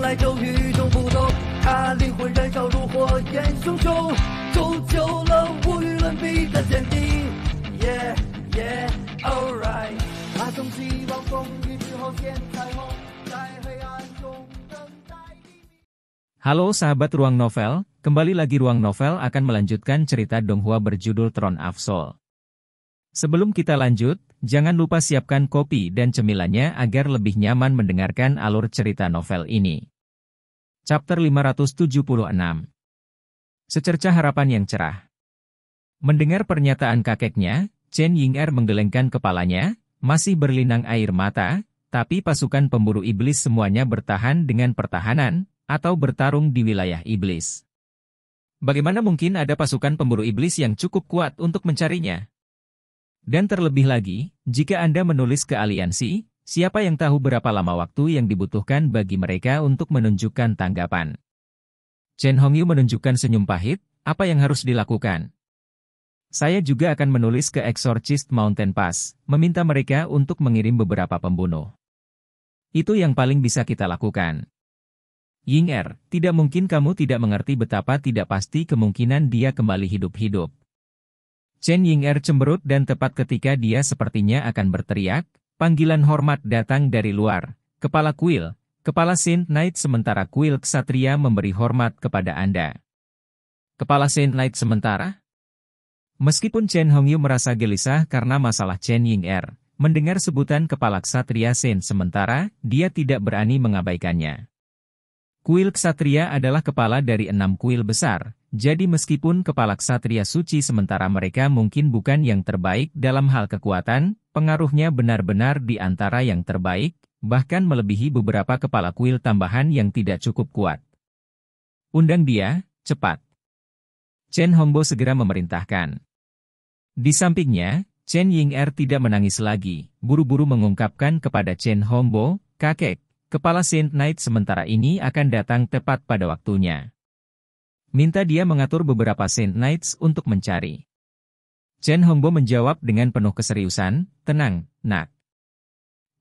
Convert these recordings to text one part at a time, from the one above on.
来就与众不同，他灵魂燃烧如火焰熊熊，铸就了无与伦比的坚定。Yeah yeah alright， 他从希望风雨之后见彩虹，在黑暗中等待黎明。 Halo sahabat Ruang Novel, kembali lagi Ruang Novel akan melanjutkan cerita Donghua berjudul Throne of Soul. Sebelum kita lanjut, jangan lupa siapkan kopi dan cemilannya agar lebih nyaman mendengarkan alur cerita novel ini. Chapter 576. Secercah harapan yang cerah. Mendengar pernyataan kakeknya, Chen Ying'er menggelengkan kepalanya, masih berlinang air mata, tapi pasukan pemburu iblis semuanya bertahan dengan pertahanan, atau bertarung di wilayah iblis. Bagaimana mungkin ada pasukan pemburu iblis yang cukup kuat untuk mencarinya? Dan terlebih lagi, jika Anda menulis ke aliansi, siapa yang tahu berapa lama waktu yang dibutuhkan bagi mereka untuk menunjukkan tanggapan? Chen Hongyu menunjukkan senyum pahit, apa yang harus dilakukan? Saya juga akan menulis ke Exorcist Mountain Pass, meminta mereka untuk mengirim beberapa pembunuh. Itu yang paling bisa kita lakukan. Ying'er, tidak mungkin kamu tidak mengerti betapa tidak pasti kemungkinan dia kembali hidup-hidup. Chen Ying'er cemberut dan tepat ketika dia sepertinya akan berteriak, panggilan hormat datang dari luar. Kepala kuil, kepala Saint Knight sementara kuil ksatria memberi hormat kepada Anda. Kepala Saint Knight sementara? Meskipun Chen Hongyu merasa gelisah karena masalah Chen Ying'er, mendengar sebutan kepala ksatria Saint sementara, dia tidak berani mengabaikannya. Kuil ksatria adalah kepala dari 6 kuil besar. Jadi meskipun kepala ksatria suci sementara mereka mungkin bukan yang terbaik dalam hal kekuatan, pengaruhnya benar-benar di antara yang terbaik, bahkan melebihi beberapa kepala kuil tambahan yang tidak cukup kuat. Undang dia, cepat. Chen Hongbo segera memerintahkan. Di sampingnya, Chen Ying'er tidak menangis lagi, buru-buru mengungkapkan kepada Chen Hongbo, kakek, kepala Saint Knight sementara ini akan datang tepat pada waktunya. Minta dia mengatur beberapa Saint Knights untuk mencari. Chen Hongbo menjawab dengan penuh keseriusan, tenang, nak.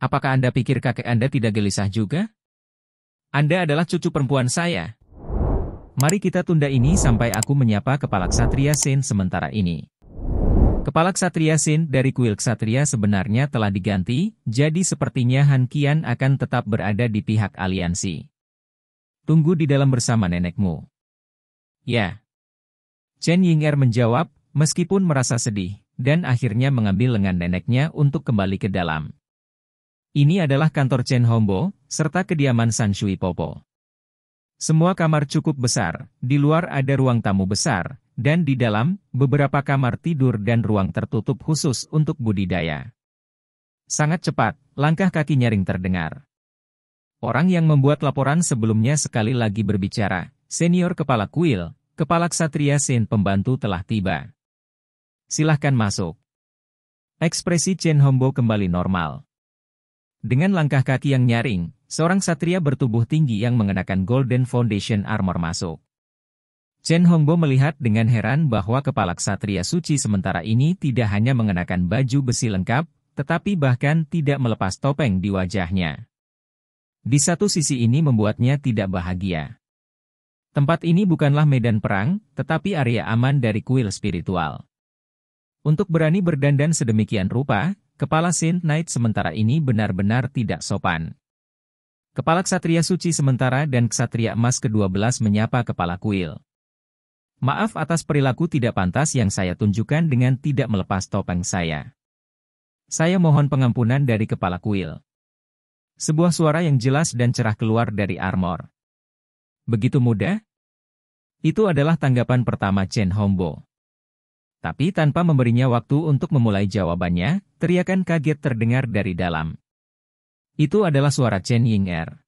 Apakah Anda pikir kakek Anda tidak gelisah juga? Anda adalah cucu perempuan saya. Mari kita tunda ini sampai aku menyapa kepala ksatria Saint sementara ini. Kepala ksatria Saint dari kuil ksatria sebenarnya telah diganti, jadi sepertinya Han Qian akan tetap berada di pihak aliansi. Tunggu di dalam bersama nenekmu. Ya. Chen Ying'er menjawab, meskipun merasa sedih, dan akhirnya mengambil lengan neneknya untuk kembali ke dalam. Ini adalah kantor Chen Hongbo, serta kediaman San Shui Popo. Semua kamar cukup besar, di luar ada ruang tamu besar, dan di dalam, beberapa kamar tidur dan ruang tertutup khusus untuk budidaya. Sangat cepat, langkah kaki nyaring terdengar. Orang yang membuat laporan sebelumnya sekali lagi berbicara, senior kepala kuil, kepala ksatria Saint pembantu telah tiba. Silahkan masuk. Ekspresi Chen Hongbo kembali normal. Dengan langkah kaki yang nyaring, seorang ksatria bertubuh tinggi yang mengenakan Golden Foundation Armor masuk. Chen Hongbo melihat dengan heran bahwa kepala ksatria suci sementara ini tidak hanya mengenakan baju besi lengkap, tetapi bahkan tidak melepas topeng di wajahnya. Di satu sisi ini membuatnya tidak bahagia. Tempat ini bukanlah medan perang, tetapi area aman dari kuil spiritual. Untuk berani berdandan sedemikian rupa, kepala Saint Knight sementara ini benar-benar tidak sopan. Kepala ksatria suci sementara dan ksatria emas ke-12 menyapa kepala kuil. Maaf atas perilaku tidak pantas yang saya tunjukkan dengan tidak melepas topeng saya. Saya mohon pengampunan dari kepala kuil. Sebuah suara yang jelas dan cerah keluar dari armor. Begitu mudah? Itu adalah tanggapan pertama Chen Hongbo. Tapi tanpa memberinya waktu untuk memulai jawabannya, teriakan kaget terdengar dari dalam. Itu adalah suara Chen Ying'er.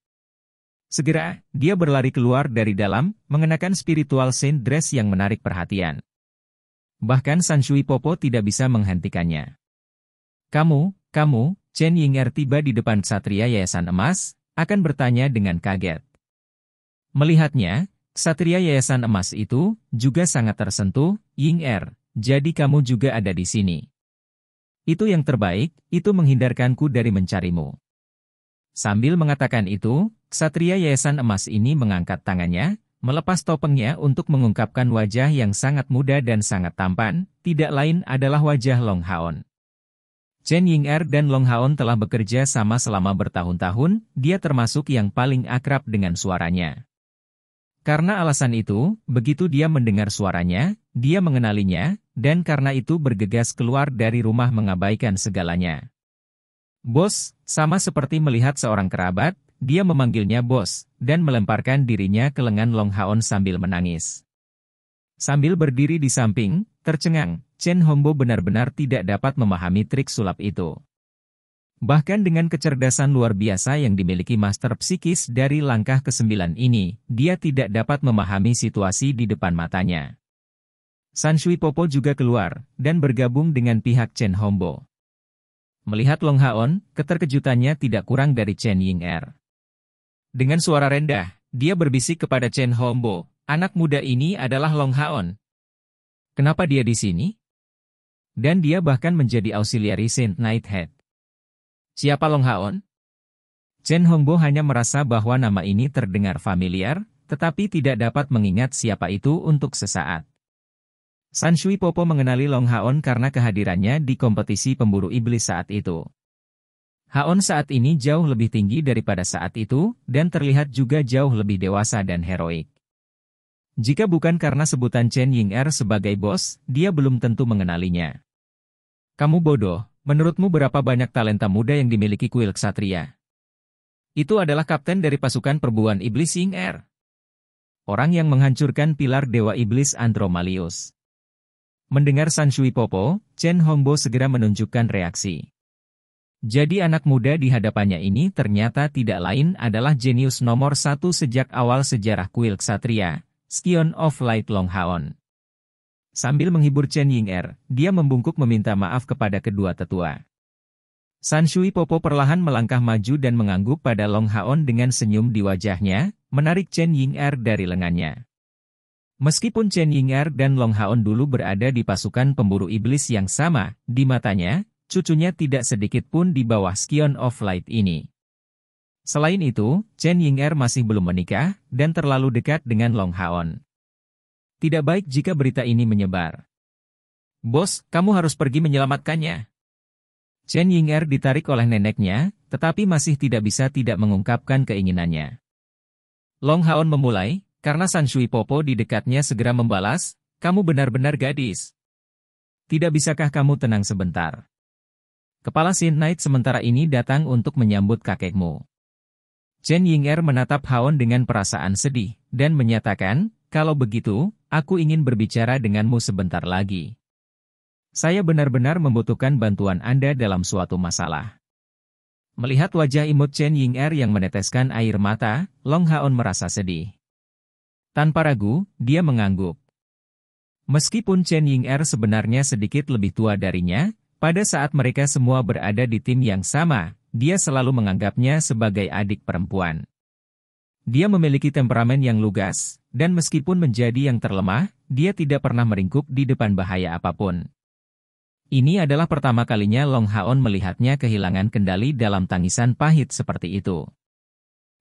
Segera, dia berlari keluar dari dalam, mengenakan spiritual saint dress yang menarik perhatian. Bahkan San Shui Popo tidak bisa menghentikannya. Kamu, Chen Ying'er tiba di depan ksatria Yayasan Emas, akan bertanya dengan kaget. Melihatnya, ksatria Yayasan Emas itu, juga sangat tersentuh, Ying'er, jadi kamu juga ada di sini. Itu yang terbaik, itu menghindarkanku dari mencarimu. Sambil mengatakan itu, Ksatria Yayasan Emas ini mengangkat tangannya, melepas topengnya untuk mengungkapkan wajah yang sangat muda dan sangat tampan, tidak lain adalah wajah Long Haon. Chen Ying'er dan Long Haon telah bekerja sama selama bertahun-tahun, dia termasuk yang paling akrab dengan suaranya. Karena alasan itu, begitu dia mendengar suaranya, dia mengenalinya, dan karena itu bergegas keluar dari rumah mengabaikan segalanya. Bos, sama seperti melihat seorang kerabat, dia memanggilnya bos, dan melemparkan dirinya ke lengan Long Haon sambil menangis. Sambil berdiri di samping, tercengang, Chen Hongbo benar-benar tidak dapat memahami trik sulap itu. Bahkan dengan kecerdasan luar biasa yang dimiliki master psikis dari langkah ke-9 ini, dia tidak dapat memahami situasi di depan matanya. San Shui Popo juga keluar, dan bergabung dengan pihak Chen Hongbo. Melihat Long Haon, keterkejutannya tidak kurang dari Chen Ying'er. Dengan suara rendah, dia berbisik kepada Chen Hongbo, anak muda ini adalah Long Haon. Kenapa dia di sini? Dan dia bahkan menjadi auxiliary Saint Nighthead. Siapa Long Haon? Chen Hongbo hanya merasa bahwa nama ini terdengar familiar, tetapi tidak dapat mengingat siapa itu untuk sesaat. San Shui Popo mengenali Long Haon karena kehadirannya di kompetisi pemburu iblis saat itu. Haon saat ini jauh lebih tinggi daripada saat itu, dan terlihat juga jauh lebih dewasa dan heroik. Jika bukan karena sebutan Chen Ying'er sebagai bos, dia belum tentu mengenalinya. Kamu bodoh, menurutmu berapa banyak talenta muda yang dimiliki kuil ksatria? Itu adalah kapten dari pasukan perburuan iblis Ying'er. Orang yang menghancurkan pilar dewa iblis Andromalius. Mendengar San Shui Popo, Chen Hongbo segera menunjukkan reaksi. Jadi anak muda di hadapannya ini ternyata tidak lain adalah jenius nomor 1 sejak awal sejarah kuil ksatria, Scion of Light Long Haon. Sambil menghibur Chen Ying'er, dia membungkuk meminta maaf kepada kedua tetua. San Shui Popo perlahan melangkah maju dan mengangguk pada Long Haon dengan senyum di wajahnya, menarik Chen Ying'er dari lengannya. Meskipun Chen Ying'er dan Long Haon dulu berada di pasukan pemburu iblis yang sama, di matanya, cucunya tidak sedikit pun di bawah Scion of Light ini. Selain itu, Chen Ying'er masih belum menikah, dan terlalu dekat dengan Long Haon. Tidak baik jika berita ini menyebar. Bos, kamu harus pergi menyelamatkannya. Chen Ying'er ditarik oleh neneknya, tetapi masih tidak bisa tidak mengungkapkan keinginannya. Long Haon memulai, karena San Shui Popo di dekatnya segera membalas, kamu benar-benar gadis. Tidak bisakah kamu tenang sebentar? Kepala Saint Knight sementara ini datang untuk menyambut kakekmu. Chen Ying'er menatap Haon dengan perasaan sedih, dan menyatakan, kalau begitu, aku ingin berbicara denganmu sebentar lagi. Saya benar-benar membutuhkan bantuan Anda dalam suatu masalah. Melihat wajah imut Chen Ying'er yang meneteskan air mata, Long Haon merasa sedih. Tanpa ragu, dia mengangguk. Meskipun Chen Ying'er sebenarnya sedikit lebih tua darinya, pada saat mereka semua berada di tim yang sama, dia selalu menganggapnya sebagai adik perempuan. Dia memiliki temperamen yang lugas, dan meskipun menjadi yang terlemah, dia tidak pernah meringkuk di depan bahaya apapun. Ini adalah pertama kalinya Long Haon melihatnya kehilangan kendali dalam tangisan pahit seperti itu.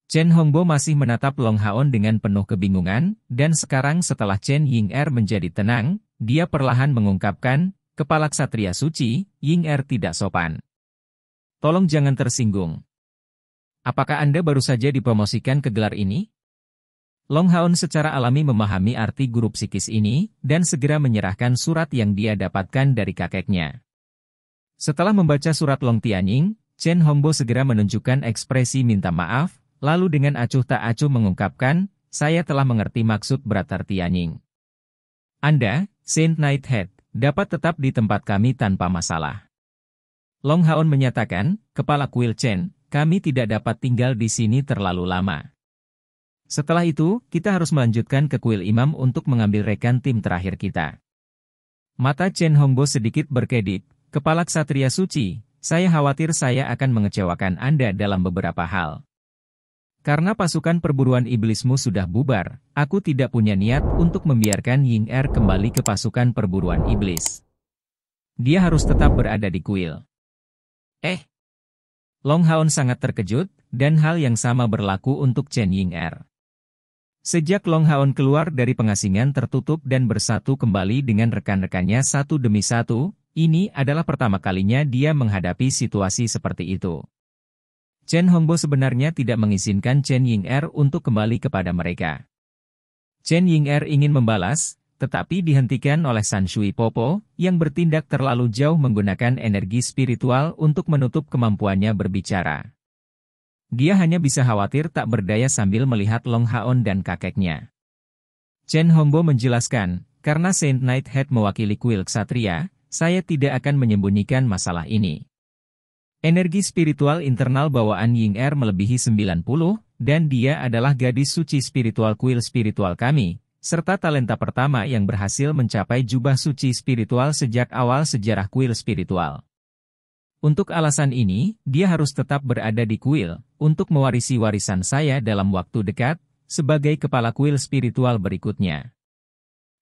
Chen Hongbo masih menatap Long Haon dengan penuh kebingungan, dan sekarang setelah Chen Ying'er menjadi tenang, dia perlahan mengungkapkan, kepala ksatria suci, Ying'er tidak sopan. Tolong jangan tersinggung. Apakah Anda baru saja dipromosikan ke gelar ini? Long Haon secara alami memahami arti guru psikis ini, dan segera menyerahkan surat yang dia dapatkan dari kakeknya. Setelah membaca surat Long Tianying, Chen Hongbo segera menunjukkan ekspresi minta maaf, lalu dengan acuh tak acuh mengungkapkan, saya telah mengerti maksud Brother Tianying. Anda, Saint Nighthead, dapat tetap di tempat kami tanpa masalah. Long Haon menyatakan, kepala kuil Chen, kami tidak dapat tinggal di sini terlalu lama. Setelah itu, kita harus melanjutkan ke kuil imam untuk mengambil rekan tim terakhir kita. Mata Chen Hongbo sedikit berkedip, kepala ksatria suci, saya khawatir saya akan mengecewakan Anda dalam beberapa hal. Karena pasukan perburuan iblismu sudah bubar, aku tidak punya niat untuk membiarkan Ying'er kembali ke pasukan perburuan iblis. Dia harus tetap berada di kuil. Long Haon sangat terkejut, dan hal yang sama berlaku untuk Chen Ying-er. Sejak Long Haon keluar dari pengasingan tertutup dan bersatu kembali dengan rekan-rekannya satu demi satu, ini adalah pertama kalinya dia menghadapi situasi seperti itu. Chen Hongbo sebenarnya tidak mengizinkan Chen Ying-er untuk kembali kepada mereka. Chen Ying-er ingin membalas, tetapi dihentikan oleh San Shui Popo, yang bertindak terlalu jauh menggunakan energi spiritual untuk menutup kemampuannya berbicara. Dia hanya bisa khawatir tak berdaya sambil melihat Long Haon dan kakeknya. Chen Hongbo menjelaskan, karena Saint Nighthead mewakili kuil ksatria, saya tidak akan menyembunyikan masalah ini. Energi spiritual internal bawaan Ying-er melebihi 90, dan dia adalah gadis suci spiritual kuil spiritual kami, serta talenta pertama yang berhasil mencapai jubah suci spiritual sejak awal sejarah kuil spiritual. Untuk alasan ini, dia harus tetap berada di kuil, untuk mewarisi warisan saya dalam waktu dekat, sebagai kepala kuil spiritual berikutnya.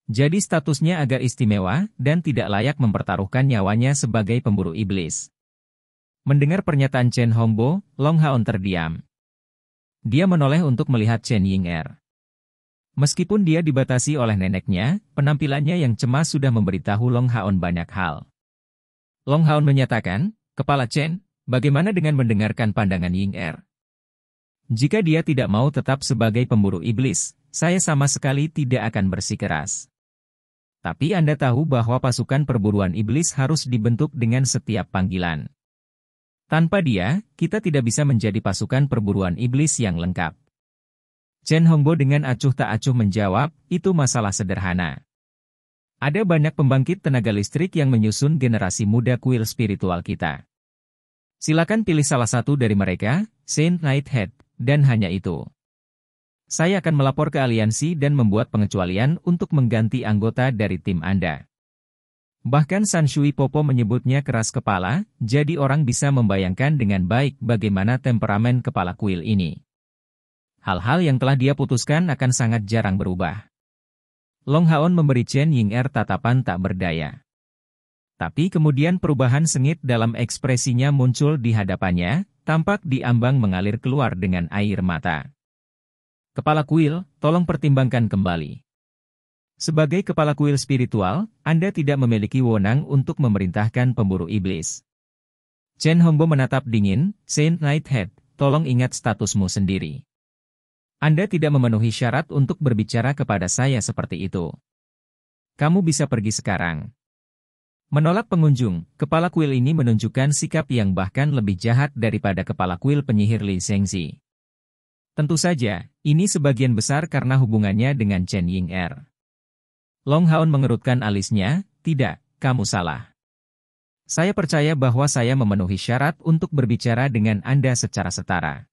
Jadi statusnya agak istimewa, dan tidak layak mempertaruhkan nyawanya sebagai pemburu iblis. Mendengar pernyataan Chen Hongbo, Long Haon terdiam. Dia menoleh untuk melihat Chen Ying-er. Meskipun dia dibatasi oleh neneknya, penampilannya yang cemas sudah memberitahu Long Haon banyak hal. Long Haon menyatakan, Kepala Chen, bagaimana dengan mendengarkan pandangan Ying-er? Jika dia tidak mau tetap sebagai pemburu iblis, saya sama sekali tidak akan bersikeras. Tapi Anda tahu bahwa pasukan perburuan iblis harus dibentuk dengan setiap panggilan. Tanpa dia, kita tidak bisa menjadi pasukan perburuan iblis yang lengkap. Chen Hongbo dengan acuh tak acuh menjawab, itu masalah sederhana. Ada banyak pembangkit tenaga listrik yang menyusun generasi muda kuil spiritual kita. Silakan pilih salah satu dari mereka, Saint Nighthead, dan hanya itu. Saya akan melapor ke aliansi dan membuat pengecualian untuk mengganti anggota dari tim Anda. Bahkan San Shui Popo menyebutnya keras kepala, jadi orang bisa membayangkan dengan baik bagaimana temperamen kepala kuil ini. Hal-hal yang telah dia putuskan akan sangat jarang berubah. Long Haon memberi Chen Ying-er tatapan tak berdaya. Tapi kemudian perubahan sengit dalam ekspresinya muncul di hadapannya, tampak diambang mengalir keluar dengan air mata. Kepala kuil, tolong pertimbangkan kembali. Sebagai kepala kuil spiritual, Anda tidak memiliki wewenang untuk memerintahkan pemburu iblis. Chen Hongbo menatap dingin, Saint Nighthead, tolong ingat statusmu sendiri. Anda tidak memenuhi syarat untuk berbicara kepada saya seperti itu. Kamu bisa pergi sekarang. Menolak pengunjung, kepala kuil ini menunjukkan sikap yang bahkan lebih jahat daripada kepala kuil penyihir Li Zhengzi. Tentu saja, ini sebagian besar karena hubungannya dengan Chen Ying-er. Long Haon mengerutkan alisnya, tidak, kamu salah. Saya percaya bahwa saya memenuhi syarat untuk berbicara dengan Anda secara setara.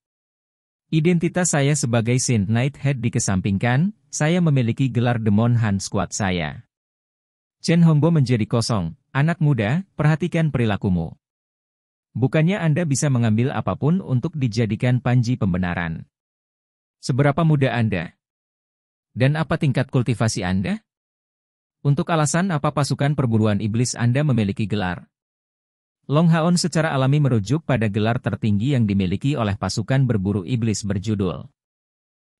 Identitas saya sebagai Saint Nighthead dikesampingkan, saya memiliki gelar Demon Han Squad saya. Chen Hongbo menjadi kosong, anak muda, perhatikan perilakumu. Bukannya Anda bisa mengambil apapun untuk dijadikan panji pembenaran. Seberapa muda Anda? Dan apa tingkat kultivasi Anda? Untuk alasan apa pasukan perburuan iblis Anda memiliki gelar? Long Haon secara alami merujuk pada gelar tertinggi yang dimiliki oleh pasukan berburu iblis berjudul.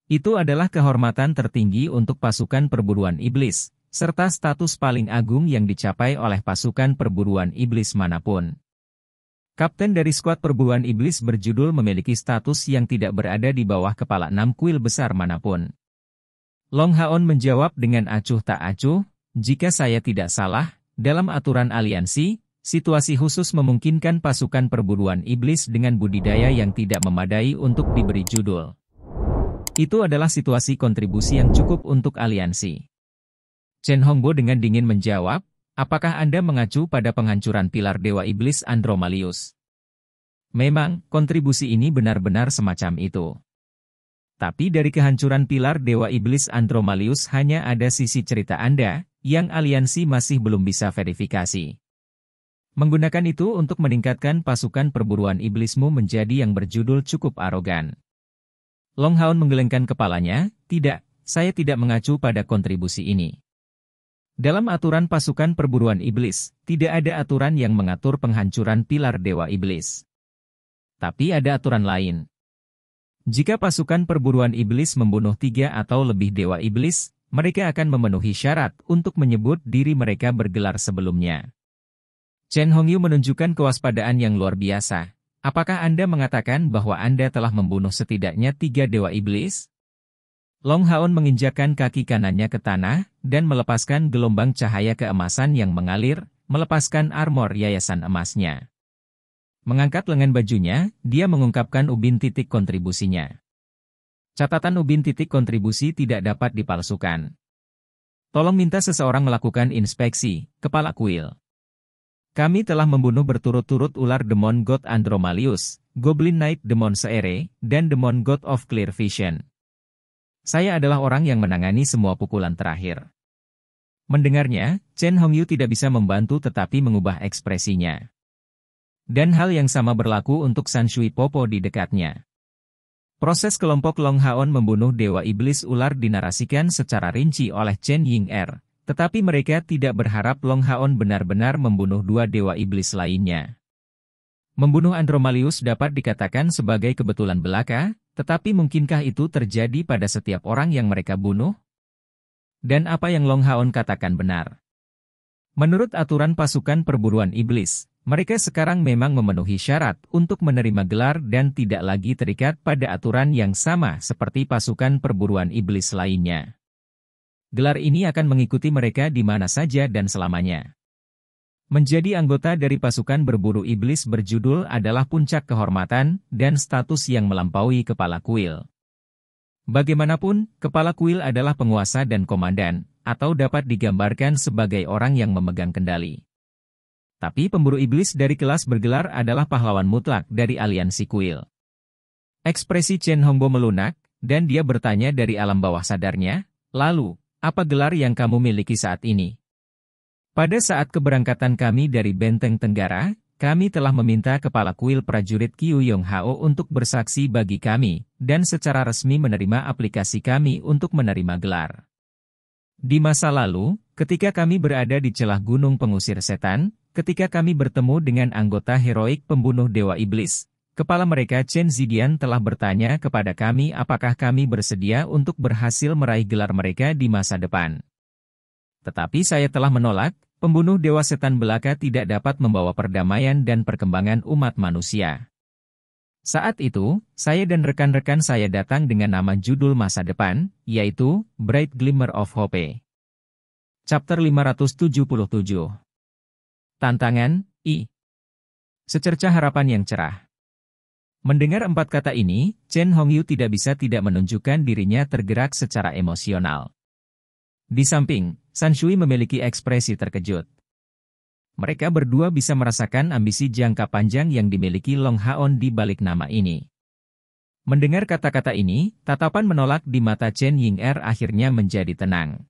Itu adalah kehormatan tertinggi untuk pasukan perburuan iblis, serta status paling agung yang dicapai oleh pasukan perburuan iblis manapun. Kapten dari skuad perburuan iblis berjudul memiliki status yang tidak berada di bawah kepala 6 kuil besar manapun. Long Haon menjawab dengan acuh tak acuh, jika saya tidak salah, dalam aturan aliansi, situasi khusus memungkinkan pasukan perburuan iblis dengan budidaya yang tidak memadai untuk diberi judul. Itu adalah situasi kontribusi yang cukup untuk aliansi. Chen Hongbo dengan dingin menjawab, apakah Anda mengacu pada penghancuran pilar Dewa Iblis Andromalius? Memang, kontribusi ini benar-benar semacam itu. Tapi dari kehancuran pilar Dewa Iblis Andromalius hanya ada sisi cerita Anda, yang aliansi masih belum bisa verifikasi. Menggunakan itu untuk meningkatkan pasukan perburuan iblismu menjadi yang berjudul cukup arogan. Long Haon menggelengkan kepalanya, tidak, saya tidak mengacu pada kontribusi ini. Dalam aturan pasukan perburuan iblis, tidak ada aturan yang mengatur penghancuran pilar Dewa Iblis. Tapi ada aturan lain. Jika pasukan perburuan iblis membunuh 3 atau lebih dewa iblis, mereka akan memenuhi syarat untuk menyebut diri mereka bergelar sebelumnya. Chen Hongyu menunjukkan kewaspadaan yang luar biasa. Apakah Anda mengatakan bahwa Anda telah membunuh setidaknya 3 dewa iblis? Long Haon menginjakkan kaki kanannya ke tanah, dan melepaskan gelombang cahaya keemasan yang mengalir, melepaskan armor yayasan emasnya. Mengangkat lengan bajunya, dia mengungkapkan ubin titik kontribusinya. Catatan ubin titik kontribusi tidak dapat dipalsukan. Tolong minta seseorang melakukan inspeksi, Kepala Kuil. Kami telah membunuh berturut-turut ular Demon God Andromalius, Goblin Knight Demon Seere, dan Demon God of Clear Vision. Saya adalah orang yang menangani semua pukulan terakhir. Mendengarnya, Chen Hongyu tidak bisa membantu tetapi mengubah ekspresinya. Dan hal yang sama berlaku untuk San Shui Popo di dekatnya. Proses kelompok Long Haon membunuh Dewa Iblis Ular dinarasikan secara rinci oleh Chen Ying-er, tetapi mereka tidak berharap Long Haon benar-benar membunuh 2 Dewa Iblis lainnya. Membunuh Andromalius dapat dikatakan sebagai kebetulan belaka, tetapi mungkinkah itu terjadi pada setiap orang yang mereka bunuh? Dan apa yang Long Haon katakan benar? Menurut aturan pasukan perburuan iblis, mereka sekarang memang memenuhi syarat untuk menerima gelar dan tidak lagi terikat pada aturan yang sama seperti pasukan perburuan iblis lainnya. Gelar ini akan mengikuti mereka di mana saja dan selamanya. Menjadi anggota dari pasukan berburu iblis berjudul adalah puncak kehormatan dan status yang melampaui kepala kuil. Bagaimanapun, kepala kuil adalah penguasa dan komandan, atau dapat digambarkan sebagai orang yang memegang kendali. Tapi pemburu iblis dari kelas bergelar adalah pahlawan mutlak dari aliansi kuil. Ekspresi Chen Hongbo melunak, dan dia bertanya dari alam bawah sadarnya, lalu, apa gelar yang kamu miliki saat ini? Pada saat keberangkatan kami dari Benteng Tenggara, kami telah meminta kepala kuil prajurit Qiu Yong Hao untuk bersaksi bagi kami, dan secara resmi menerima aplikasi kami untuk menerima gelar. Di masa lalu, ketika kami berada di celah gunung pengusir setan, ketika kami bertemu dengan anggota heroik pembunuh Dewa Iblis, kepala mereka Chen Zidian telah bertanya kepada kami apakah kami bersedia untuk berhasil meraih gelar mereka di masa depan. Tetapi saya telah menolak, pembunuh Dewa Setan belaka tidak dapat membawa perdamaian dan perkembangan umat manusia. Saat itu, saya dan rekan-rekan saya datang dengan nama judul masa depan, yaitu Bright Glimmer of Hope. Chapter 577. Tantangan, I. Secercah harapan yang cerah. Mendengar 4 kata ini, Chen Hongyu tidak bisa tidak menunjukkan dirinya tergerak secara emosional. Di samping, San Shui memiliki ekspresi terkejut. Mereka berdua bisa merasakan ambisi jangka panjang yang dimiliki Long Haon di balik nama ini. Mendengar kata-kata ini, tatapan menolak di mata Chen Ying-er akhirnya menjadi tenang.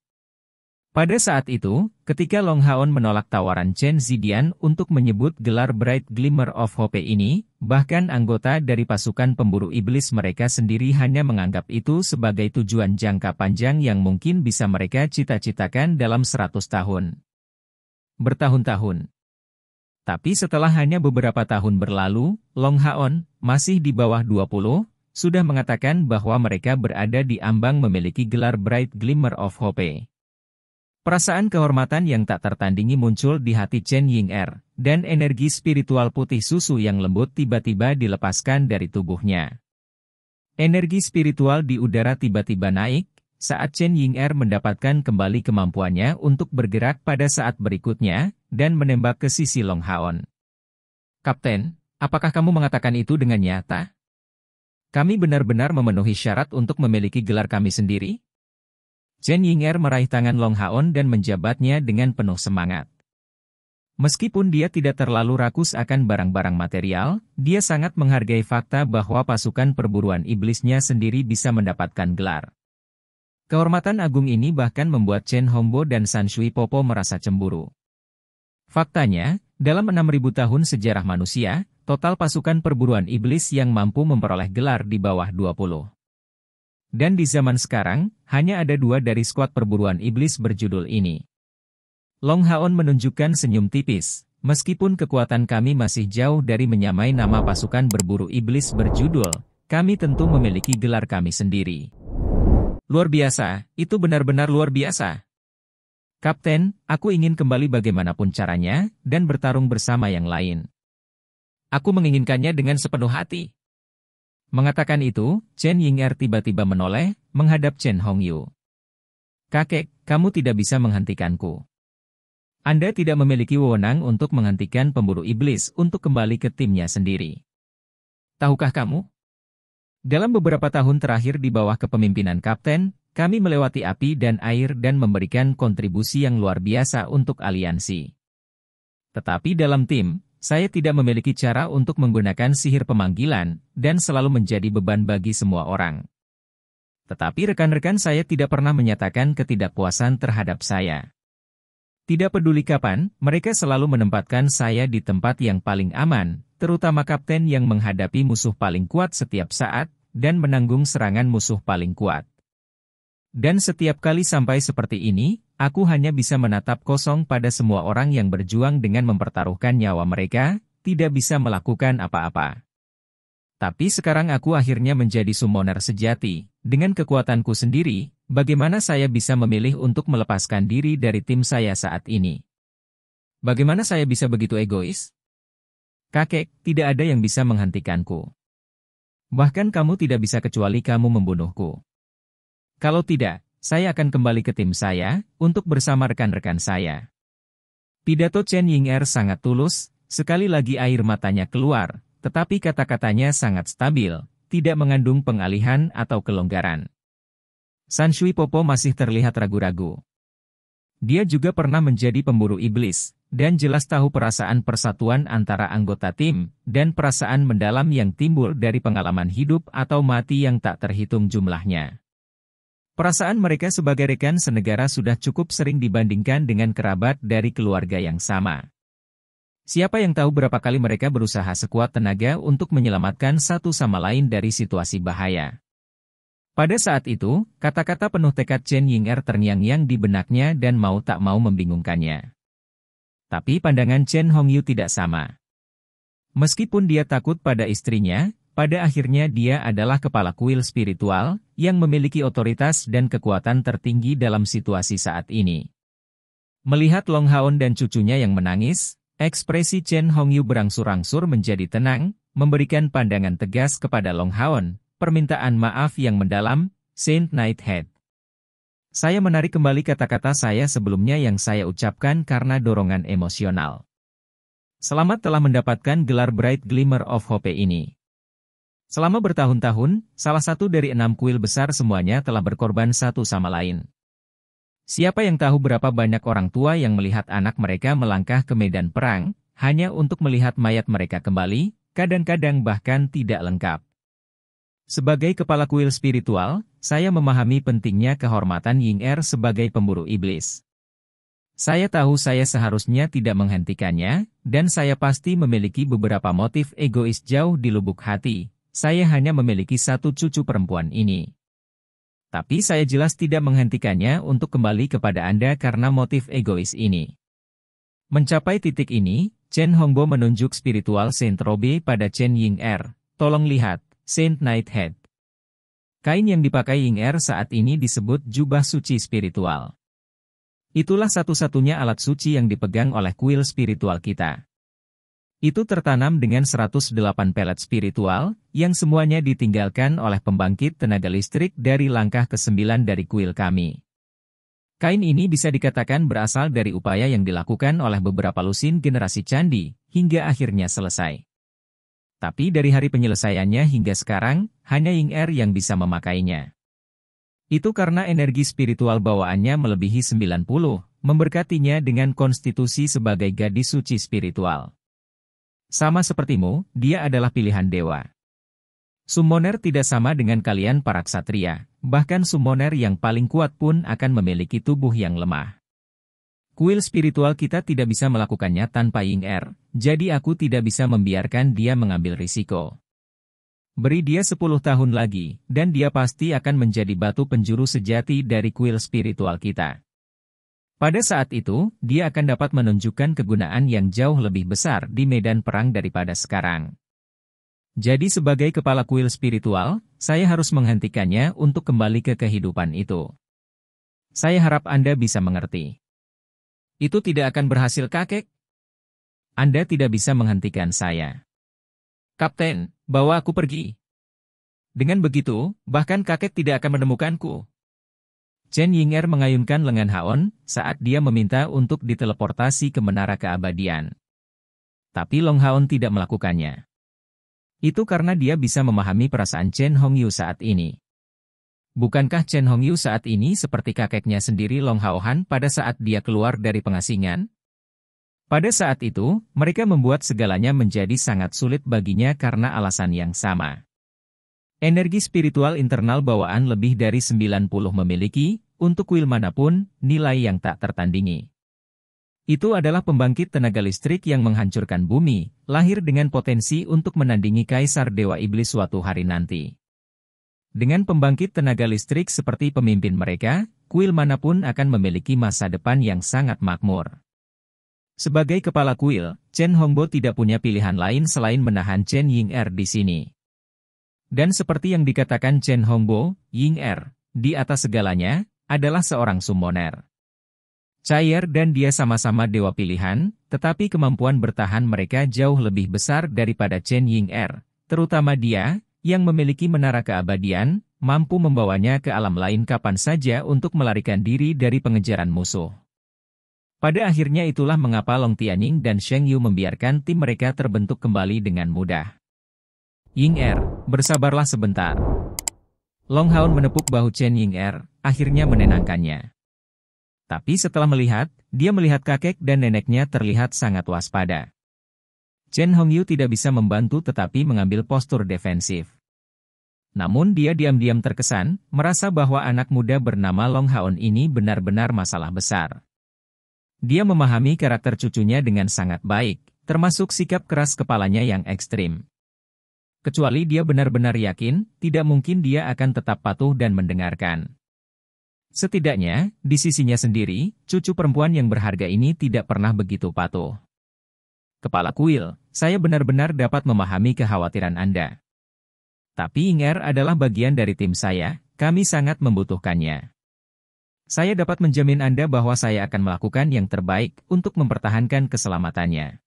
Pada saat itu, ketika Long Haon menolak tawaran Chen Zidian untuk menyebut gelar Bright Glimmer of Hope ini, bahkan anggota dari pasukan pemburu iblis mereka sendiri hanya menganggap itu sebagai tujuan jangka panjang yang mungkin bisa mereka cita-citakan dalam 100 tahun. Bertahun-tahun. Tapi setelah hanya beberapa tahun berlalu, Long Haon, masih di bawah 20, sudah mengatakan bahwa mereka berada di ambang memiliki gelar Bright Glimmer of Hope. Perasaan kehormatan yang tak tertandingi muncul di hati Chen Ying-er, dan energi spiritual putih susu yang lembut tiba-tiba dilepaskan dari tubuhnya. Energi spiritual di udara tiba-tiba naik, saat Chen Ying-er mendapatkan kembali kemampuannya untuk bergerak pada saat berikutnya, dan menembak ke sisi Long Haon. Kapten, apakah kamu mengatakan itu dengan nyata? Kami benar-benar memenuhi syarat untuk memiliki gelar kami sendiri? Chen Ying-er meraih tangan Long Haon dan menjabatnya dengan penuh semangat. Meskipun dia tidak terlalu rakus akan barang-barang material, dia sangat menghargai fakta bahwa pasukan perburuan iblisnya sendiri bisa mendapatkan gelar. Kehormatan agung ini bahkan membuat Chen Hongbo dan San Shui Popo merasa cemburu. Faktanya, dalam 6.000 tahun sejarah manusia, total pasukan perburuan iblis yang mampu memperoleh gelar di bawah 20. Dan di zaman sekarang, hanya ada 2 dari skuad perburuan iblis berjudul ini. Long Haon menunjukkan senyum tipis, meskipun kekuatan kami masih jauh dari menyamai nama pasukan berburu iblis berjudul kami tentu memiliki gelar kami sendiri. Luar biasa, itu benar-benar luar biasa. Kapten, aku ingin kembali bagaimanapun caranya, dan bertarung bersama yang lain. Aku menginginkannya dengan sepenuh hati. Mengatakan itu, Chen Ying'er tiba-tiba menoleh, menghadap Chen Hongyu. Kakek, kamu tidak bisa menghentikanku. Anda tidak memiliki wewenang untuk menghentikan pemburu iblis untuk kembali ke timnya sendiri. Tahukah kamu? Dalam beberapa tahun terakhir di bawah kepemimpinan Kapten, kami melewati api dan air dan memberikan kontribusi yang luar biasa untuk aliansi. Tetapi dalam tim, saya tidak memiliki cara untuk menggunakan sihir pemanggilan, dan selalu menjadi beban bagi semua orang. Tetapi rekan-rekan saya tidak pernah menyatakan ketidakpuasan terhadap saya. Tidak peduli kapan, mereka selalu menempatkan saya di tempat yang paling aman, terutama kapten yang menghadapi musuh paling kuat setiap saat, dan menanggung serangan musuh paling kuat. Dan setiap kali sampai seperti ini, aku hanya bisa menatap kosong pada semua orang yang berjuang dengan mempertaruhkan nyawa mereka, tidak bisa melakukan apa-apa. Tapi sekarang aku akhirnya menjadi summoner sejati, dengan kekuatanku sendiri, bagaimana saya bisa memilih untuk melepaskan diri dari tim saya saat ini? Bagaimana saya bisa begitu egois? Kakek, tidak ada yang bisa menghentikanku. Bahkan kamu tidak bisa kecuali kamu membunuhku. Kalau tidak, saya akan kembali ke tim saya, untuk bersama rekan-rekan saya. Pidato Chen Ying'er sangat tulus, sekali lagi air matanya keluar, tetapi kata-katanya sangat stabil, tidak mengandung pengalihan atau kelonggaran. San Shui Popo masih terlihat ragu-ragu. Dia juga pernah menjadi pemburu iblis, dan jelas tahu perasaan persatuan antara anggota tim, dan perasaan mendalam yang timbul dari pengalaman hidup atau mati yang tak terhitung jumlahnya. Perasaan mereka sebagai rekan senegara sudah cukup sering dibandingkan dengan kerabat dari keluarga yang sama. Siapa yang tahu berapa kali mereka berusaha sekuat tenaga untuk menyelamatkan satu sama lain dari situasi bahaya. Pada saat itu, kata-kata penuh tekad Chen Ying'er terngiang-ngiang di benaknya dan mau tak mau membingungkannya. Tapi pandangan Chen Hongyu tidak sama. Meskipun dia takut pada istrinya, pada akhirnya dia adalah kepala kuil spiritual, yang memiliki otoritas dan kekuatan tertinggi dalam situasi saat ini. Melihat Long Haon dan cucunya yang menangis, ekspresi Chen Hongyu berangsur-angsur menjadi tenang, memberikan pandangan tegas kepada Long Haon, permintaan maaf yang mendalam, Saint Nighthead. Saya menarik kembali kata-kata saya sebelumnya yang saya ucapkan karena dorongan emosional. Selamat telah mendapatkan gelar Bright Glimmer of Hope ini. Selama bertahun-tahun, salah satu dari 6 kuil besar semuanya telah berkorban satu sama lain. Siapa yang tahu berapa banyak orang tua yang melihat anak mereka melangkah ke medan perang, hanya untuk melihat mayat mereka kembali, kadang-kadang bahkan tidak lengkap. Sebagai kepala kuil spiritual, saya memahami pentingnya kehormatan Ying'er sebagai pemburu iblis. Saya tahu saya seharusnya tidak menghentikannya, dan saya pasti memiliki beberapa motif egois jauh di lubuk hati. Saya hanya memiliki satu cucu perempuan ini. Tapi saya jelas tidak menghentikannya untuk kembali kepada Anda karena motif egois ini. Mencapai titik ini, Chen Hongbo menunjuk spiritual Saint Robe pada Chen Ying'er. Tolong lihat, Saint Nighthead. Kain yang dipakai Ying'er saat ini disebut jubah suci spiritual. Itulah satu-satunya alat suci yang dipegang oleh kuil spiritual kita. Itu tertanam dengan 108 pelet spiritual, yang semuanya ditinggalkan oleh pembangkit tenaga listrik dari langkah ke-9 dari kuil kami. Kain ini bisa dikatakan berasal dari upaya yang dilakukan oleh beberapa lusin generasi candi, hingga akhirnya selesai. Tapi dari hari penyelesaiannya hingga sekarang, hanya Ying'er yang bisa memakainya. Itu karena energi spiritual bawaannya melebihi 90, memberkatinya dengan konstitusi sebagai gadis suci spiritual. Sama sepertimu, dia adalah pilihan dewa. Summoner tidak sama dengan kalian para ksatria, bahkan summoner yang paling kuat pun akan memiliki tubuh yang lemah. Kuil spiritual kita tidak bisa melakukannya tanpa Ying'er, jadi aku tidak bisa membiarkan dia mengambil risiko. Beri dia 10 tahun lagi, dan dia pasti akan menjadi batu penjuru sejati dari kuil spiritual kita. Pada saat itu, dia akan dapat menunjukkan kegunaan yang jauh lebih besar di medan perang daripada sekarang. Jadi sebagai kepala kuil spiritual, saya harus menghentikannya untuk kembali ke kehidupan itu. Saya harap Anda bisa mengerti. Itu tidak akan berhasil, kakek. Anda tidak bisa menghentikan saya. Kapten, bawa aku pergi. Dengan begitu, bahkan kakek tidak akan menemukanku. Chen Ying'er mengayunkan lengan Haon saat dia meminta untuk diteleportasi ke menara keabadian. Tapi Long Haon tidak melakukannya. Itu karena dia bisa memahami perasaan Chen Hongyu saat ini. Bukankah Chen Hongyu saat ini seperti kakeknya sendiri Long Haohan pada saat dia keluar dari pengasingan? Pada saat itu, mereka membuat segalanya menjadi sangat sulit baginya karena alasan yang sama. Energi spiritual internal bawaan lebih dari 90 memiliki, untuk kuil manapun, nilai yang tak tertandingi. Itu adalah pembangkit tenaga listrik yang menghancurkan bumi, lahir dengan potensi untuk menandingi Kaisar Dewa Iblis suatu hari nanti. Dengan pembangkit tenaga listrik seperti pemimpin mereka, kuil manapun akan memiliki masa depan yang sangat makmur. Sebagai kepala kuil, Chen Hongbo tidak punya pilihan lain selain menahan Chen Ying'er di sini. Dan seperti yang dikatakan Chen Hongbo, Ying'er, di atas segalanya, adalah seorang summoner. Cair dan dia sama-sama dewa pilihan, tetapi kemampuan bertahan mereka jauh lebih besar daripada Chen Ying'er, terutama dia, yang memiliki menara keabadian, mampu membawanya ke alam lain kapan saja untuk melarikan diri dari pengejaran musuh. Pada akhirnya itulah mengapa Long Tianning dan Sheng Yu membiarkan tim mereka terbentuk kembali dengan mudah. Ying'er, bersabarlah sebentar. Long Haon menepuk bahu Chen Ying'er, akhirnya menenangkannya. Tapi setelah melihat, dia melihat kakek dan neneknya terlihat sangat waspada. Chen Hongyu tidak bisa membantu tetapi mengambil postur defensif. Namun dia diam-diam terkesan, merasa bahwa anak muda bernama Long Haon ini benar-benar masalah besar. Dia memahami karakter cucunya dengan sangat baik, termasuk sikap keras kepalanya yang ekstrim. Kecuali dia benar-benar yakin, tidak mungkin dia akan tetap patuh dan mendengarkan. Setidaknya, di sisinya sendiri, cucu perempuan yang berharga ini tidak pernah begitu patuh. Kepala kuil, saya benar-benar dapat memahami kekhawatiran Anda. Tapi Ying'er adalah bagian dari tim saya, kami sangat membutuhkannya. Saya dapat menjamin Anda bahwa saya akan melakukan yang terbaik untuk mempertahankan keselamatannya.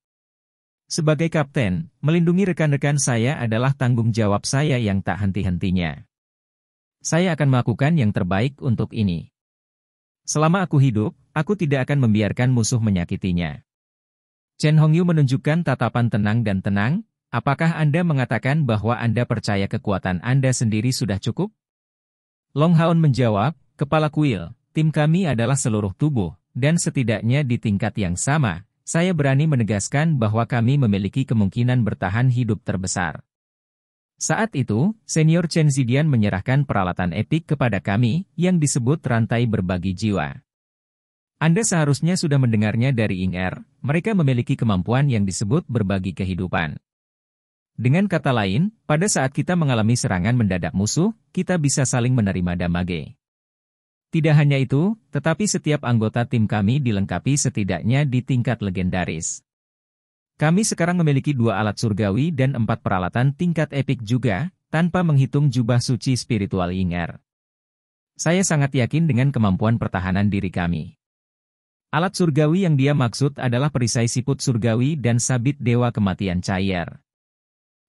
Sebagai kapten, melindungi rekan-rekan saya adalah tanggung jawab saya yang tak henti-hentinya. Saya akan melakukan yang terbaik untuk ini. Selama aku hidup, aku tidak akan membiarkan musuh menyakitinya. Chen Hongyu menunjukkan tatapan tenang dan tenang, apakah Anda mengatakan bahwa Anda percaya kekuatan Anda sendiri sudah cukup? Long Haon menjawab, kepala kuil, tim kami adalah seluruh tubuh, dan setidaknya di tingkat yang sama, saya berani menegaskan bahwa kami memiliki kemungkinan bertahan hidup terbesar. Saat itu, Senior Chen Zidian menyerahkan peralatan epik kepada kami, yang disebut rantai berbagi jiwa. Anda seharusnya sudah mendengarnya dari Ying'er, mereka memiliki kemampuan yang disebut berbagi kehidupan. Dengan kata lain, pada saat kita mengalami serangan mendadak musuh, kita bisa saling menerima damage. Tidak hanya itu, tetapi setiap anggota tim kami dilengkapi setidaknya di tingkat legendaris. Kami sekarang memiliki 2 alat surgawi dan 4 peralatan tingkat epik juga, tanpa menghitung jubah suci spiritual Ying'er. Saya sangat yakin dengan kemampuan pertahanan diri kami. Alat surgawi yang dia maksud adalah perisai siput surgawi dan sabit dewa kematian cair.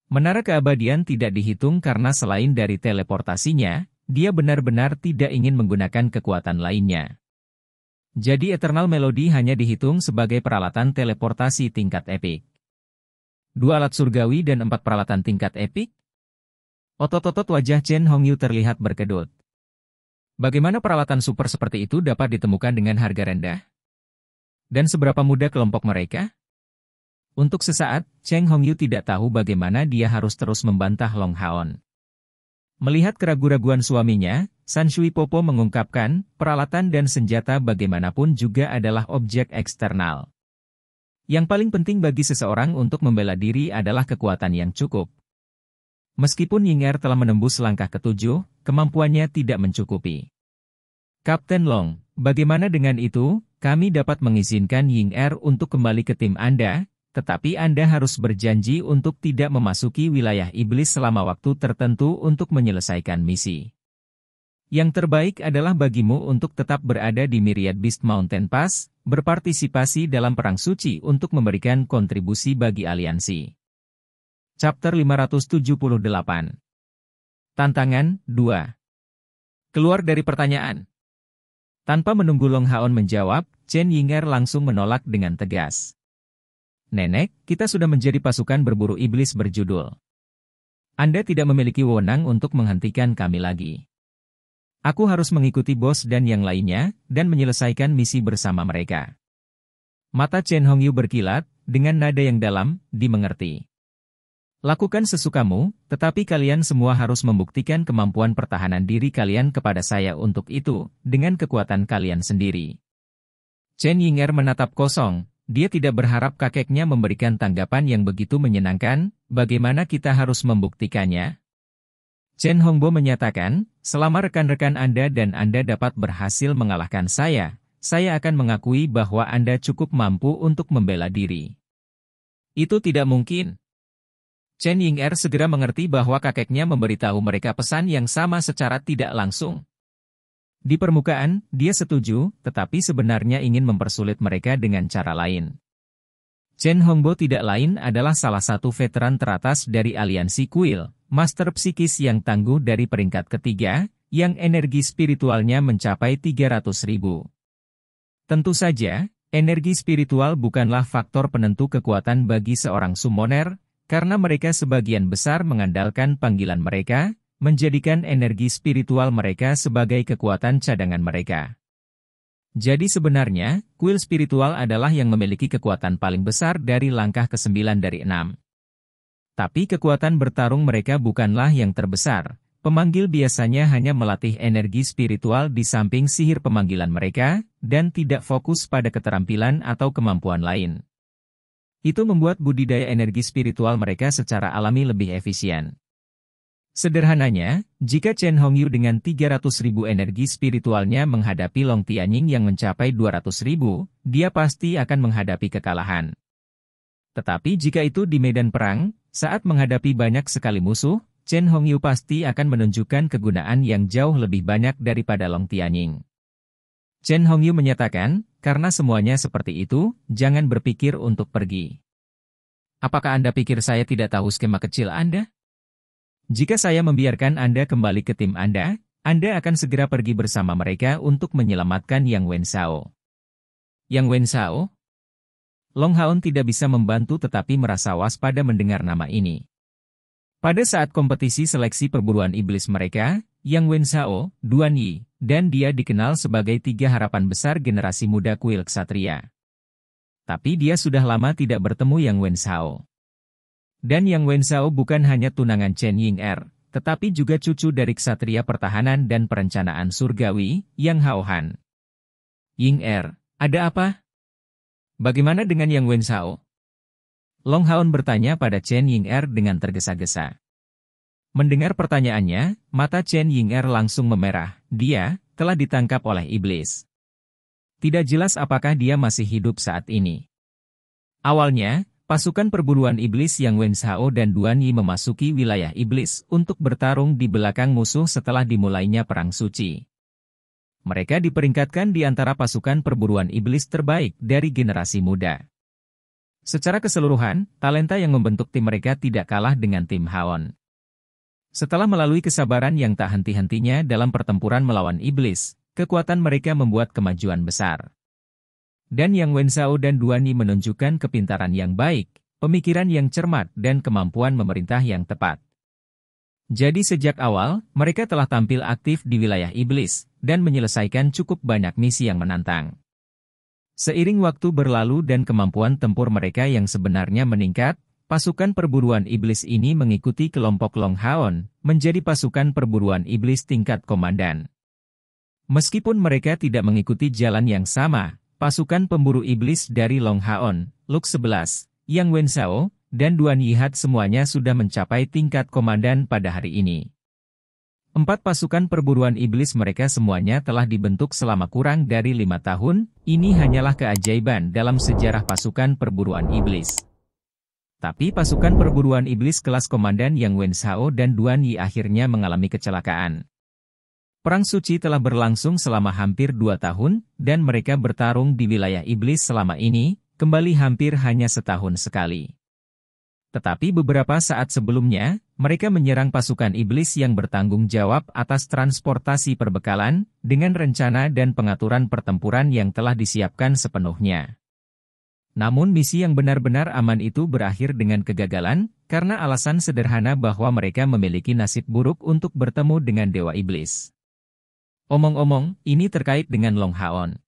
Menara keabadian tidak dihitung karena selain dari teleportasinya, dia benar-benar tidak ingin menggunakan kekuatan lainnya. Jadi Eternal Melody hanya dihitung sebagai peralatan teleportasi tingkat epik. 2 alat surgawi dan 4 peralatan tingkat epik? Otot-otot wajah Chen Hongyu terlihat berkedut. Bagaimana peralatan super seperti itu dapat ditemukan dengan harga rendah? Dan seberapa mudah kelompok mereka? Untuk sesaat, Chen Hongyu tidak tahu bagaimana dia harus terus membantah Long Haon. Melihat keraguan-raguan suaminya, San Shui Popo mengungkapkan, peralatan dan senjata bagaimanapun juga adalah objek eksternal. Yang paling penting bagi seseorang untuk membela diri adalah kekuatan yang cukup. Meskipun Ying'er telah menembus langkah ke-7, kemampuannya tidak mencukupi. Kapten Long, bagaimana dengan itu? Kami dapat mengizinkan Ying'er untuk kembali ke tim Anda, tetapi Anda harus berjanji untuk tidak memasuki wilayah iblis selama waktu tertentu untuk menyelesaikan misi. Yang terbaik adalah bagimu untuk tetap berada di Myriad Beast Mountain Pass, berpartisipasi dalam perang suci untuk memberikan kontribusi bagi aliansi. Chapter 578. Tantangan 2. Keluar dari pertanyaan. Tanpa menunggu Long Haon menjawab, Chen Ying'er langsung menolak dengan tegas. Nenek, kita sudah menjadi pasukan berburu iblis berjudul. Anda tidak memiliki wewenang untuk menghentikan kami lagi. Aku harus mengikuti bos dan yang lainnya, dan menyelesaikan misi bersama mereka. Mata Chen Hongyu berkilat, dengan nada yang dalam, dimengerti. Lakukan sesukamu, tetapi kalian semua harus membuktikan kemampuan pertahanan diri kalian kepada saya untuk itu, dengan kekuatan kalian sendiri. Chen Ying'er menatap kosong, dia tidak berharap kakeknya memberikan tanggapan yang begitu menyenangkan, bagaimana kita harus membuktikannya? Chen Hongbo menyatakan, selama rekan-rekan Anda dan Anda dapat berhasil mengalahkan saya akan mengakui bahwa Anda cukup mampu untuk membela diri. Itu tidak mungkin. Chen Ying'er segera mengerti bahwa kakeknya memberitahu mereka pesan yang sama secara tidak langsung. Di permukaan, dia setuju, tetapi sebenarnya ingin mempersulit mereka dengan cara lain. Chen Hongbo tidak lain adalah salah satu veteran teratas dari aliansi kuil, master psikis yang tangguh dari peringkat ketiga, yang energi spiritualnya mencapai 300.000. Tentu saja, energi spiritual bukanlah faktor penentu kekuatan bagi seorang summoner, karena mereka sebagian besar mengandalkan panggilan mereka, menjadikan energi spiritual mereka sebagai kekuatan cadangan mereka. Jadi sebenarnya, kuil spiritual adalah yang memiliki kekuatan paling besar dari langkah ke-9 dari 6. Tapi kekuatan bertarung mereka bukanlah yang terbesar. Pemanggil biasanya hanya melatih energi spiritual di samping sihir pemanggilan mereka, dan tidak fokus pada keterampilan atau kemampuan lain. Itu membuat budidaya energi spiritual mereka secara alami lebih efisien. Sederhananya, jika Chen Hongyu dengan 300.000 energi spiritualnya menghadapi Long Tianying yang mencapai 200.000, dia pasti akan menghadapi kekalahan. Tetapi jika itu di medan perang, saat menghadapi banyak sekali musuh, Chen Hongyu pasti akan menunjukkan kegunaan yang jauh lebih banyak daripada Long Tianying. Chen Hongyu menyatakan, karena semuanya seperti itu, jangan berpikir untuk pergi. Apakah Anda pikir saya tidak tahu skema kecil Anda? Jika saya membiarkan Anda kembali ke tim Anda akan segera pergi bersama mereka untuk menyelamatkan Yang Wenzhao. Yang Wenzhao? Long Haon tidak bisa membantu tetapi merasa waspada mendengar nama ini. Pada saat kompetisi seleksi perburuan iblis mereka, Yang Wenzhao, Duan Yi, dan dia dikenal sebagai 3 harapan besar generasi muda kuil ksatria. Tapi dia sudah lama tidak bertemu Yang Wenzhao. Dan Yang Wenzhao bukan hanya tunangan Chen Ying'er, tetapi juga cucu dari ksatria pertahanan dan perencanaan surgawi, Yang Haohan. Ying'er, ada apa? Bagaimana dengan Yang Wenzhao? Long Haon bertanya pada Chen Ying'er dengan tergesa-gesa. Mendengar pertanyaannya, mata Chen Ying'er langsung memerah. Dia telah ditangkap oleh iblis. Tidak jelas apakah dia masih hidup saat ini. Awalnya, pasukan perburuan iblis Yang Wenzhao dan Duan Yi memasuki wilayah iblis untuk bertarung di belakang musuh setelah dimulainya perang suci. Mereka diperingkatkan di antara pasukan perburuan iblis terbaik dari generasi muda. Secara keseluruhan, talenta yang membentuk tim mereka tidak kalah dengan tim Haon. Setelah melalui kesabaran yang tak henti-hentinya dalam pertempuran melawan iblis, kekuatan mereka membuat kemajuan besar. Dan Yang Wenzhao dan Duan Yi menunjukkan kepintaran yang baik, pemikiran yang cermat dan kemampuan memerintah yang tepat. Jadi sejak awal, mereka telah tampil aktif di wilayah iblis, dan menyelesaikan cukup banyak misi yang menantang. Seiring waktu berlalu dan kemampuan tempur mereka yang sebenarnya meningkat, pasukan perburuan iblis ini mengikuti kelompok Long Haon, menjadi pasukan perburuan iblis tingkat komandan. Meskipun mereka tidak mengikuti jalan yang sama, pasukan pemburu iblis dari Long Haon, Lux 11, Yang Wenzhao, dan Duan Yihat semuanya sudah mencapai tingkat komandan pada hari ini. 4 pasukan perburuan iblis mereka semuanya telah dibentuk selama kurang dari 5 tahun, ini hanyalah keajaiban dalam sejarah pasukan perburuan iblis. Tapi pasukan perburuan iblis kelas komandan Yang Wenshao dan Duan Yi akhirnya mengalami kecelakaan. Perang suci telah berlangsung selama hampir 2 tahun, dan mereka bertarung di wilayah iblis selama ini, kembali hampir hanya setahun sekali. Tetapi beberapa saat sebelumnya, mereka menyerang pasukan iblis yang bertanggung jawab atas transportasi perbekalan, dengan rencana dan pengaturan pertempuran yang telah disiapkan sepenuhnya. Namun misi yang benar-benar aman itu berakhir dengan kegagalan, karena alasan sederhana bahwa mereka memiliki nasib buruk untuk bertemu dengan Dewa Iblis. Omong-omong, ini terkait dengan Long Haon.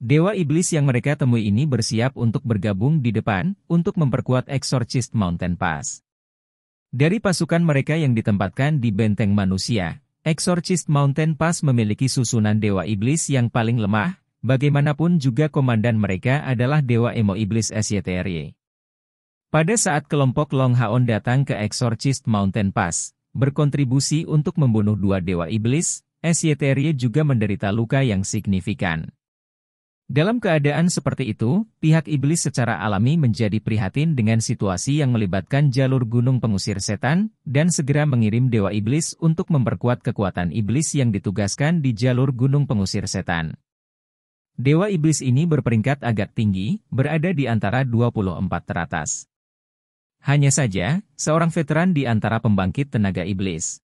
Dewa Iblis yang mereka temui ini bersiap untuk bergabung di depan, untuk memperkuat Exorcist Mountain Pass. Dari pasukan mereka yang ditempatkan di benteng manusia, Exorcist Mountain Pass memiliki susunan Dewa Iblis yang paling lemah, bagaimanapun juga komandan mereka adalah Dewa Emo Iblis Esyeterie. Pada saat kelompok Long Haon datang ke Exorcist Mountain Pass, berkontribusi untuk membunuh 2 Dewa Iblis, Esyeterie juga menderita luka yang signifikan. Dalam keadaan seperti itu, pihak iblis secara alami menjadi prihatin dengan situasi yang melibatkan jalur gunung pengusir setan, dan segera mengirim Dewa Iblis untuk memperkuat kekuatan iblis yang ditugaskan di jalur gunung pengusir setan. Dewa Iblis ini berperingkat agak tinggi, berada di antara 24 teratas. Hanya saja, seorang veteran di antara pembangkit tenaga iblis.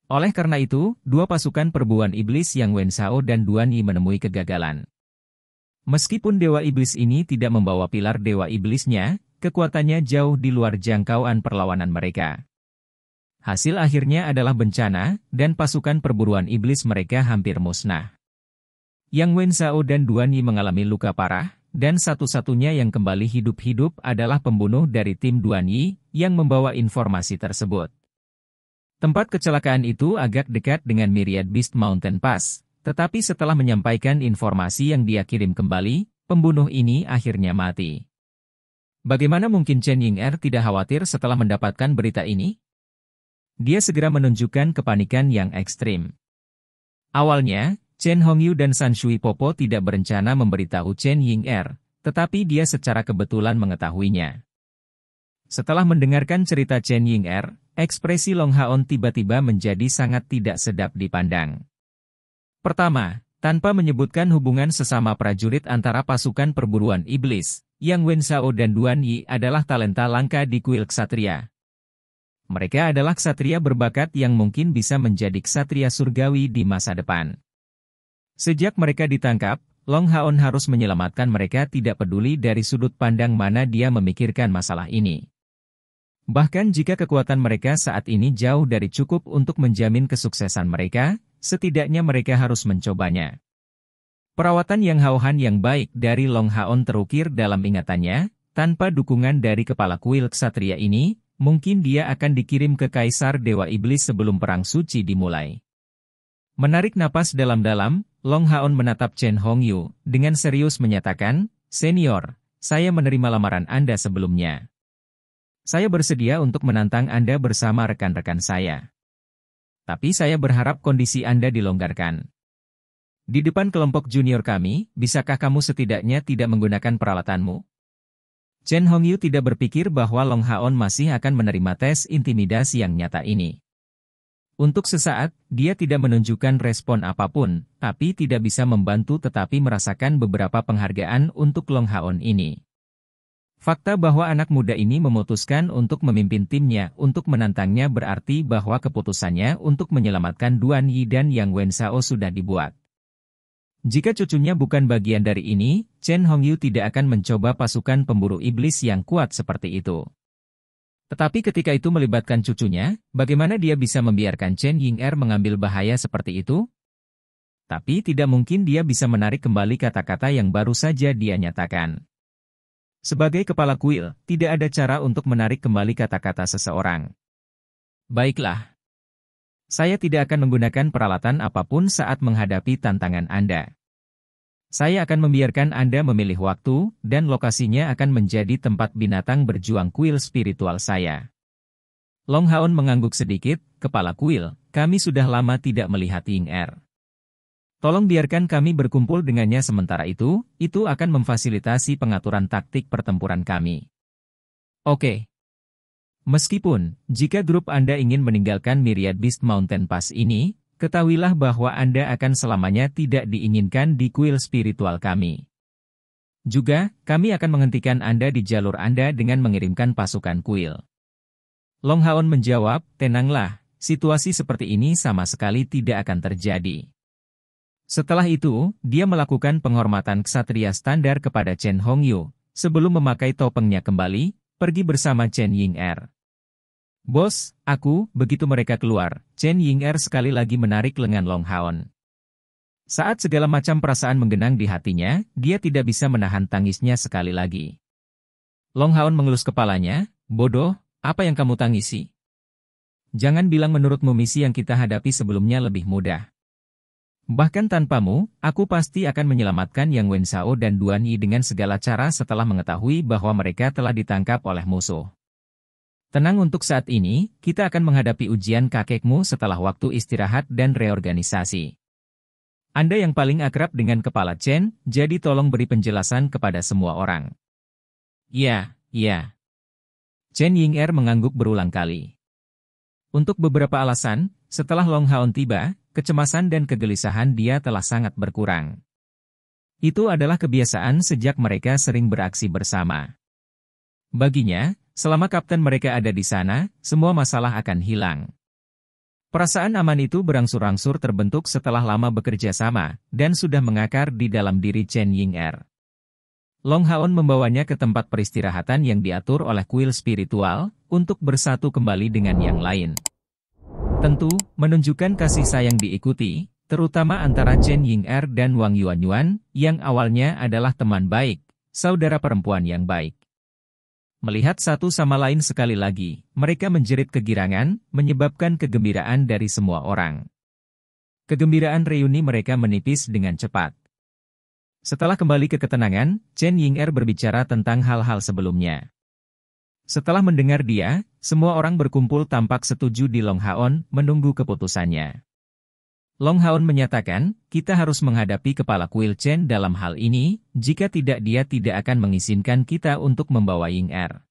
Oleh karena itu, 2 pasukan perburuan iblis Yang Wenshao dan Duan Yi menemui kegagalan. Meskipun Dewa Iblis ini tidak membawa pilar Dewa Iblisnya, kekuatannya jauh di luar jangkauan perlawanan mereka. Hasil akhirnya adalah bencana, dan pasukan perburuan iblis mereka hampir musnah. Yang Wenshao dan Duan Yi mengalami luka parah, dan satu-satunya yang kembali hidup-hidup adalah pembunuh dari tim Duan Yi, yang membawa informasi tersebut. Tempat kecelakaan itu agak dekat dengan Myriad Beast Mountain Pass, tetapi setelah menyampaikan informasi yang dia kirim kembali, pembunuh ini akhirnya mati. Bagaimana mungkin Chen Ying'er tidak khawatir setelah mendapatkan berita ini? Dia segera menunjukkan kepanikan yang ekstrim. Awalnya, Chen Hongyu dan San Shui Popo tidak berencana memberitahu Chen Ying'er, tetapi dia secara kebetulan mengetahuinya. Setelah mendengarkan cerita Chen Ying'er, ekspresi Long Haon tiba-tiba menjadi sangat tidak sedap dipandang. Pertama, tanpa menyebutkan hubungan sesama prajurit antara pasukan perburuan iblis, Yang Wenshao dan Duan Yi adalah talenta langka di kuil ksatria. Mereka adalah ksatria berbakat yang mungkin bisa menjadi ksatria surgawi di masa depan. Sejak mereka ditangkap, Long Haon harus menyelamatkan mereka tidak peduli dari sudut pandang mana dia memikirkan masalah ini. Bahkan jika kekuatan mereka saat ini jauh dari cukup untuk menjamin kesuksesan mereka, setidaknya mereka harus mencobanya. Perawatan Yang Haohan yang baik dari Long Haon terukir dalam ingatannya, tanpa dukungan dari kepala kuil ksatria ini, mungkin dia akan dikirim ke Kaisar Dewa Iblis sebelum perang suci dimulai. Menarik napas dalam-dalam, Long Haon menatap Chen Hongyu, dengan serius menyatakan, "Senior, saya menerima lamaran Anda sebelumnya. Saya bersedia untuk menantang Anda bersama rekan-rekan saya. Tapi saya berharap kondisi Anda dilonggarkan. Di depan kelompok junior kami, bisakah kamu setidaknya tidak menggunakan peralatanmu?" Chen Hongyu tidak berpikir bahwa Long Haon masih akan menerima tes intimidasi yang nyata ini. Untuk sesaat, dia tidak menunjukkan respon apapun, tapi tidak bisa membantu tetapi merasakan beberapa penghargaan untuk Long Haon ini. Fakta bahwa anak muda ini memutuskan untuk memimpin timnya untuk menantangnya berarti bahwa keputusannya untuk menyelamatkan Duan Yi dan Yang Wenshao sudah dibuat. Jika cucunya bukan bagian dari ini, Chen Hongyu tidak akan mencoba pasukan pemburu iblis yang kuat seperti itu. Tetapi ketika itu melibatkan cucunya, bagaimana dia bisa membiarkan Chen Ying'er mengambil bahaya seperti itu? Tapi tidak mungkin dia bisa menarik kembali kata-kata yang baru saja dia nyatakan. Sebagai kepala kuil, tidak ada cara untuk menarik kembali kata-kata seseorang. Baiklah. Saya tidak akan menggunakan peralatan apapun saat menghadapi tantangan Anda. Saya akan membiarkan Anda memilih waktu, dan lokasinya akan menjadi tempat binatang berjuang kuil spiritual saya. Long Haon mengangguk sedikit, "Kepala kuil, kami sudah lama tidak melihat Ying'er. Tolong biarkan kami berkumpul dengannya sementara itu akan memfasilitasi pengaturan taktik pertempuran kami." Oke. Meskipun, jika grup Anda ingin meninggalkan Myriad Beast Mountain Pass ini, ketahuilah bahwa Anda akan selamanya tidak diinginkan di kuil spiritual kami. Juga, kami akan menghentikan Anda di jalur Anda dengan mengirimkan pasukan kuil. Long Haon menjawab, tenanglah, situasi seperti ini sama sekali tidak akan terjadi. Setelah itu, dia melakukan penghormatan ksatria standar kepada Chen Hongyu, sebelum memakai topengnya kembali, pergi bersama Chen Ying'er. Bos, begitu mereka keluar, Chen Ying'er sekali lagi menarik lengan Long Haon. Saat segala macam perasaan menggenang di hatinya, dia tidak bisa menahan tangisnya sekali lagi. Long Haon mengelus kepalanya, bodoh, apa yang kamu tangisi? Jangan bilang menurutmu misi yang kita hadapi sebelumnya lebih mudah. Bahkan tanpamu, aku pasti akan menyelamatkan Yang Wenzhao dan Duan Yi dengan segala cara setelah mengetahui bahwa mereka telah ditangkap oleh musuh. Tenang untuk saat ini, kita akan menghadapi ujian kakekmu setelah waktu istirahat dan reorganisasi. Anda yang paling akrab dengan kepala Chen, jadi tolong beri penjelasan kepada semua orang. Ya. Chen Ying'er mengangguk berulang kali. Untuk beberapa alasan, setelah Long Haon tiba, kecemasan dan kegelisahan dia telah sangat berkurang. Itu adalah kebiasaan sejak mereka sering beraksi bersama. Baginya, selama kapten mereka ada di sana, semua masalah akan hilang. Perasaan aman itu berangsur-angsur terbentuk setelah lama bekerja sama, dan sudah mengakar di dalam diri Chen Ying'er. Long Haon membawanya ke tempat peristirahatan yang diatur oleh kuil spiritual, untuk bersatu kembali dengan yang lain. Tentu, menunjukkan kasih sayang diikuti, terutama antara Chen Ying'er dan Wang Yuanyuan, yang awalnya adalah teman baik, saudara perempuan yang baik. Melihat satu sama lain sekali lagi, mereka menjerit kegirangan, menyebabkan kegembiraan dari semua orang. Kegembiraan reuni mereka menipis dengan cepat. Setelah kembali ke ketenangan, Chen Ying'er berbicara tentang hal-hal sebelumnya. Setelah mendengar dia, semua orang berkumpul tampak setuju di Long Haon, menunggu keputusannya. Long Haon menyatakan, kita harus menghadapi kepala kuil Chen dalam hal ini, jika tidak dia tidak akan mengizinkan kita untuk membawa Ying'er.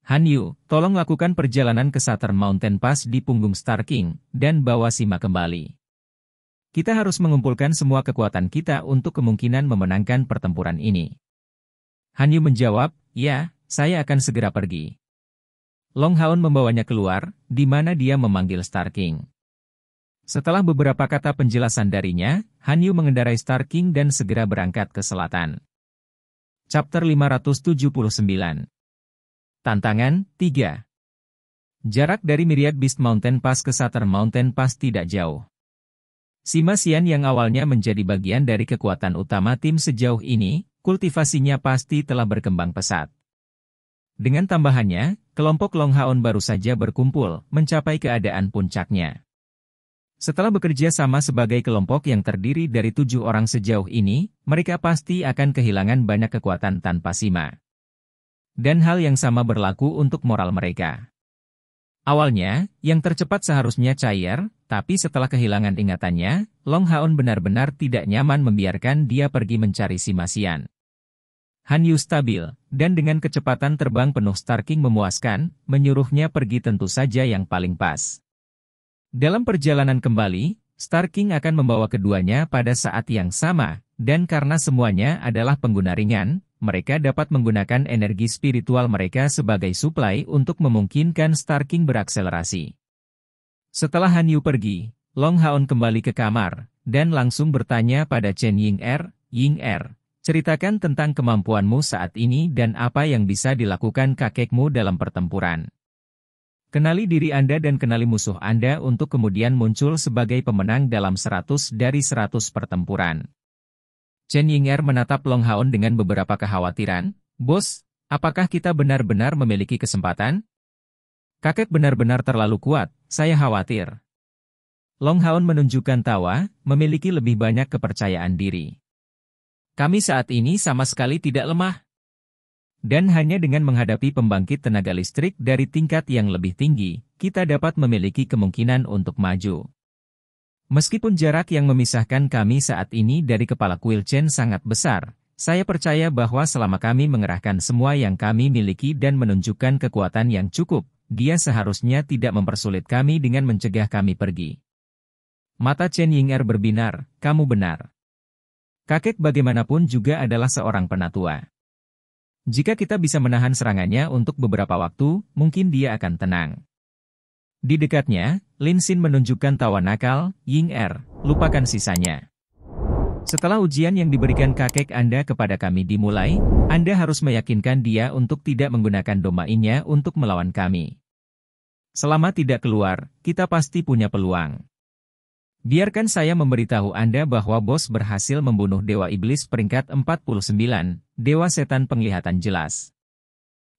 Han Yu, tolong lakukan perjalanan ke Southern Mountain Pass di punggung Star King, dan bawa Sima kembali. Kita harus mengumpulkan semua kekuatan kita untuk kemungkinan memenangkan pertempuran ini. Han Yu menjawab, ya, saya akan segera pergi. Long Haon membawanya keluar, di mana dia memanggil Star King. Setelah beberapa kata penjelasan darinya, Han Yu mengendarai Star King dan segera berangkat ke selatan. Chapter 579. Tantangan 3. Jarak dari Myriad Beast Mountain Pass ke Southern Mountain Pass tidak jauh. Sima Xian yang awalnya menjadi bagian dari kekuatan utama tim sejauh ini, kultivasinya pasti telah berkembang pesat. Dengan tambahannya, kelompok Long Haon baru saja berkumpul, mencapai keadaan puncaknya. Setelah bekerja sama sebagai kelompok yang terdiri dari 7 orang sejauh ini, mereka pasti akan kehilangan banyak kekuatan tanpa Sima. Dan hal yang sama berlaku untuk moral mereka. Awalnya, yang tercepat seharusnya Chai'er, tapi setelah kehilangan ingatannya, Long Haon benar-benar tidak nyaman membiarkan dia pergi mencari Sima Xian. Han Yu stabil, dan dengan kecepatan terbang penuh Star King memuaskan, menyuruhnya pergi tentu saja yang paling pas. Dalam perjalanan kembali, Star King akan membawa keduanya pada saat yang sama, dan karena semuanya adalah pengguna ringan, mereka dapat menggunakan energi spiritual mereka sebagai suplai untuk memungkinkan Star King berakselerasi. Setelah Han Yu pergi, Long Haon kembali ke kamar, dan langsung bertanya pada Chen Ying'er, Ying'er, ceritakan tentang kemampuanmu saat ini dan apa yang bisa dilakukan kakekmu dalam pertempuran. Kenali diri Anda dan kenali musuh Anda untuk kemudian muncul sebagai pemenang dalam 100 dari 100 pertempuran. Chen Ying'er menatap Long Haon dengan beberapa kekhawatiran. Bos, apakah kita benar-benar memiliki kesempatan? Kakek benar-benar terlalu kuat, saya khawatir. Long Haon menunjukkan tawa, memiliki lebih banyak kepercayaan diri. Kami saat ini sama sekali tidak lemah. Dan hanya dengan menghadapi pembangkit tenaga listrik dari tingkat yang lebih tinggi, kita dapat memiliki kemungkinan untuk maju. Meskipun jarak yang memisahkan kami saat ini dari kepala kuil Chen sangat besar, Saya percaya bahwa selama kami mengerahkan semua yang kami miliki dan menunjukkan kekuatan yang cukup, dia seharusnya tidak mempersulit kami dengan mencegah kami pergi. Mata Chen Ying'er berbinar, kamu benar. Kakek bagaimanapun juga adalah seorang penatua. Jika kita bisa menahan serangannya untuk beberapa waktu, mungkin dia akan tenang. Di dekatnya, Lin Xin menunjukkan tawa nakal, Ying'er, lupakan sisanya. Setelah ujian yang diberikan kakek Anda kepada kami dimulai, Anda harus meyakinkan dia untuk tidak menggunakan domainnya untuk melawan kami. Selama tidak keluar, kita pasti punya peluang. Biarkan saya memberitahu Anda bahwa bos berhasil membunuh Dewa Iblis peringkat 49, Dewa Setan Penglihatan Jelas.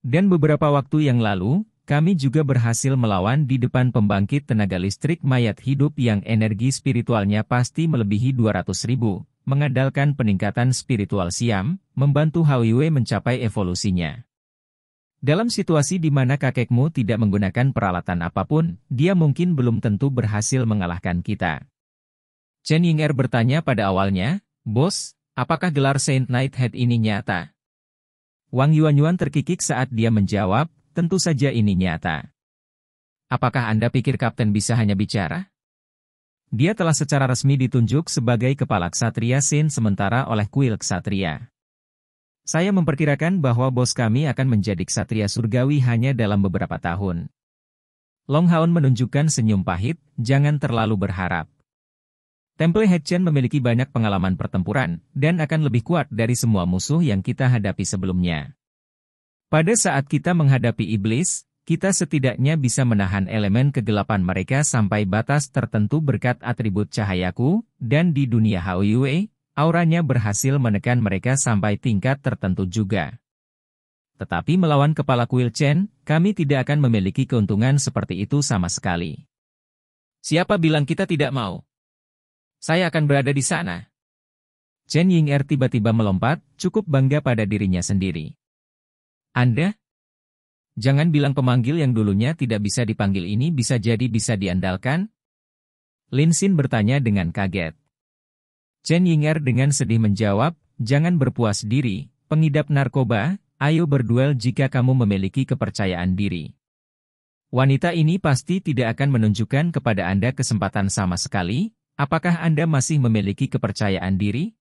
Dan beberapa waktu yang lalu, kami juga berhasil melawan di depan pembangkit tenaga listrik mayat hidup yang energi spiritualnya pasti melebihi 200.000. Mengandalkan peningkatan spiritual Siam, membantu Haoyue mencapai evolusinya. Dalam situasi di mana kakekmu tidak menggunakan peralatan apapun, dia mungkin belum tentu berhasil mengalahkan kita. Chen Ying'er bertanya pada awalnya, Bos, apakah gelar Saint Nighthead ini nyata? Wang Yuanyuan terkikik saat dia menjawab, tentu saja ini nyata. Apakah Anda pikir Kapten bisa hanya bicara? Dia telah secara resmi ditunjuk sebagai Kepala Ksatria Sin sementara oleh Kuil Ksatria. Saya memperkirakan bahwa bos kami akan menjadi Ksatria Surgawi hanya dalam beberapa tahun. Long Haon menunjukkan senyum pahit, jangan terlalu berharap. Temple Hetchen memiliki banyak pengalaman pertempuran, dan akan lebih kuat dari semua musuh yang kita hadapi sebelumnya. Pada saat kita menghadapi iblis, kita setidaknya bisa menahan elemen kegelapan mereka sampai batas tertentu berkat atribut cahayaku, dan di dunia Haoyue, auranya berhasil menekan mereka sampai tingkat tertentu juga. Tetapi melawan kepala kuil Chen, kami tidak akan memiliki keuntungan seperti itu sama sekali. Siapa bilang kita tidak mau? Saya akan berada di sana. Chen Ying'er tiba-tiba melompat, cukup bangga pada dirinya sendiri. Anda? Jangan bilang pemanggil yang dulunya tidak bisa dipanggil ini bisa jadi bisa diandalkan? Lin Xin bertanya dengan kaget. Chen Ying'er dengan sedih menjawab, jangan berpuas diri, pengidap narkoba, ayo berduel jika kamu memiliki kepercayaan diri. Wanita ini pasti tidak akan menunjukkan kepada Anda kesempatan sama sekali, apakah Anda masih memiliki kepercayaan diri?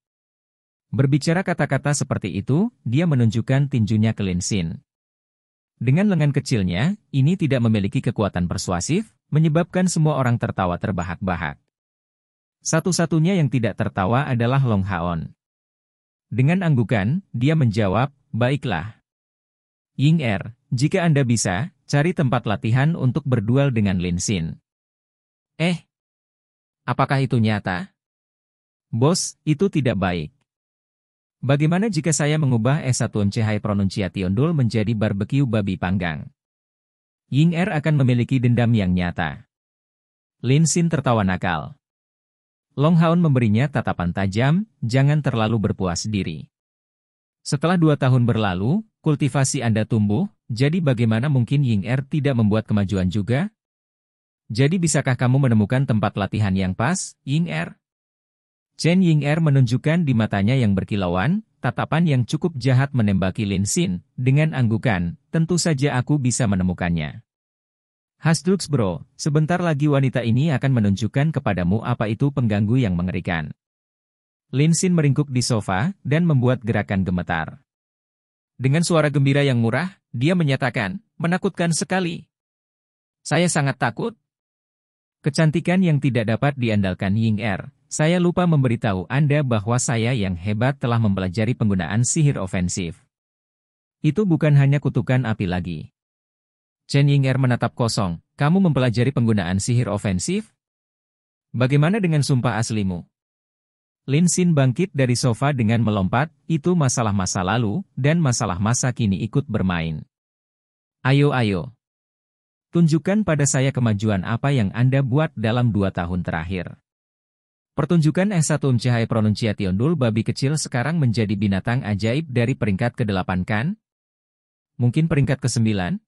Berbicara kata-kata seperti itu, dia menunjukkan tinjunya ke Lin Xin. Dengan lengan kecilnya, ini tidak memiliki kekuatan persuasif, menyebabkan semua orang tertawa terbahak-bahak. Satu-satunya yang tidak tertawa adalah Long Haon. Dengan anggukan, dia menjawab, baiklah. Ying'er, jika Anda bisa, cari tempat latihan untuk berduel dengan Lin Xin. Apakah itu nyata? Bos, itu tidak baik. Bagaimana jika saya mengubah S1 Cehai Pronunciation Dul menjadi barbeque babi panggang? Ying'er akan memiliki dendam yang nyata. Lin Xin tertawa nakal. Long Haon memberinya tatapan tajam, jangan terlalu berpuas diri. Setelah 2 tahun berlalu, kultivasi Anda tumbuh, jadi bagaimana mungkin Ying'er tidak membuat kemajuan juga? Jadi bisakah kamu menemukan tempat latihan yang pas, Ying'er? Chen Ying'er menunjukkan di matanya yang berkilauan, tatapan yang cukup jahat menembaki Lin Xin, dengan anggukan, tentu saja aku bisa menemukannya. Hasdrux bro, sebentar lagi wanita ini akan menunjukkan kepadamu apa itu pengganggu yang mengerikan. Lin Xin meringkuk di sofa, dan membuat gerakan gemetar. Dengan suara gembira yang murah, dia menyatakan, menakutkan sekali. Saya sangat takut. Kecantikan yang tidak dapat diandalkan Ying'er. Saya lupa memberitahu Anda bahwa saya yang hebat telah mempelajari penggunaan sihir ofensif. Itu bukan hanya kutukan api lagi. Chen Ying'er menatap kosong, kamu mempelajari penggunaan sihir ofensif? Bagaimana dengan sumpah aslimu? Lin Xin bangkit dari sofa dengan melompat, itu masalah masa lalu, dan masalah masa kini ikut bermain. Ayo. Tunjukkan pada saya kemajuan apa yang Anda buat dalam 2 tahun terakhir. Pertunjukan S1 Cehai Pronunciation Dul babi kecil sekarang menjadi binatang ajaib dari peringkat ke-8 kan? Mungkin peringkat ke-9?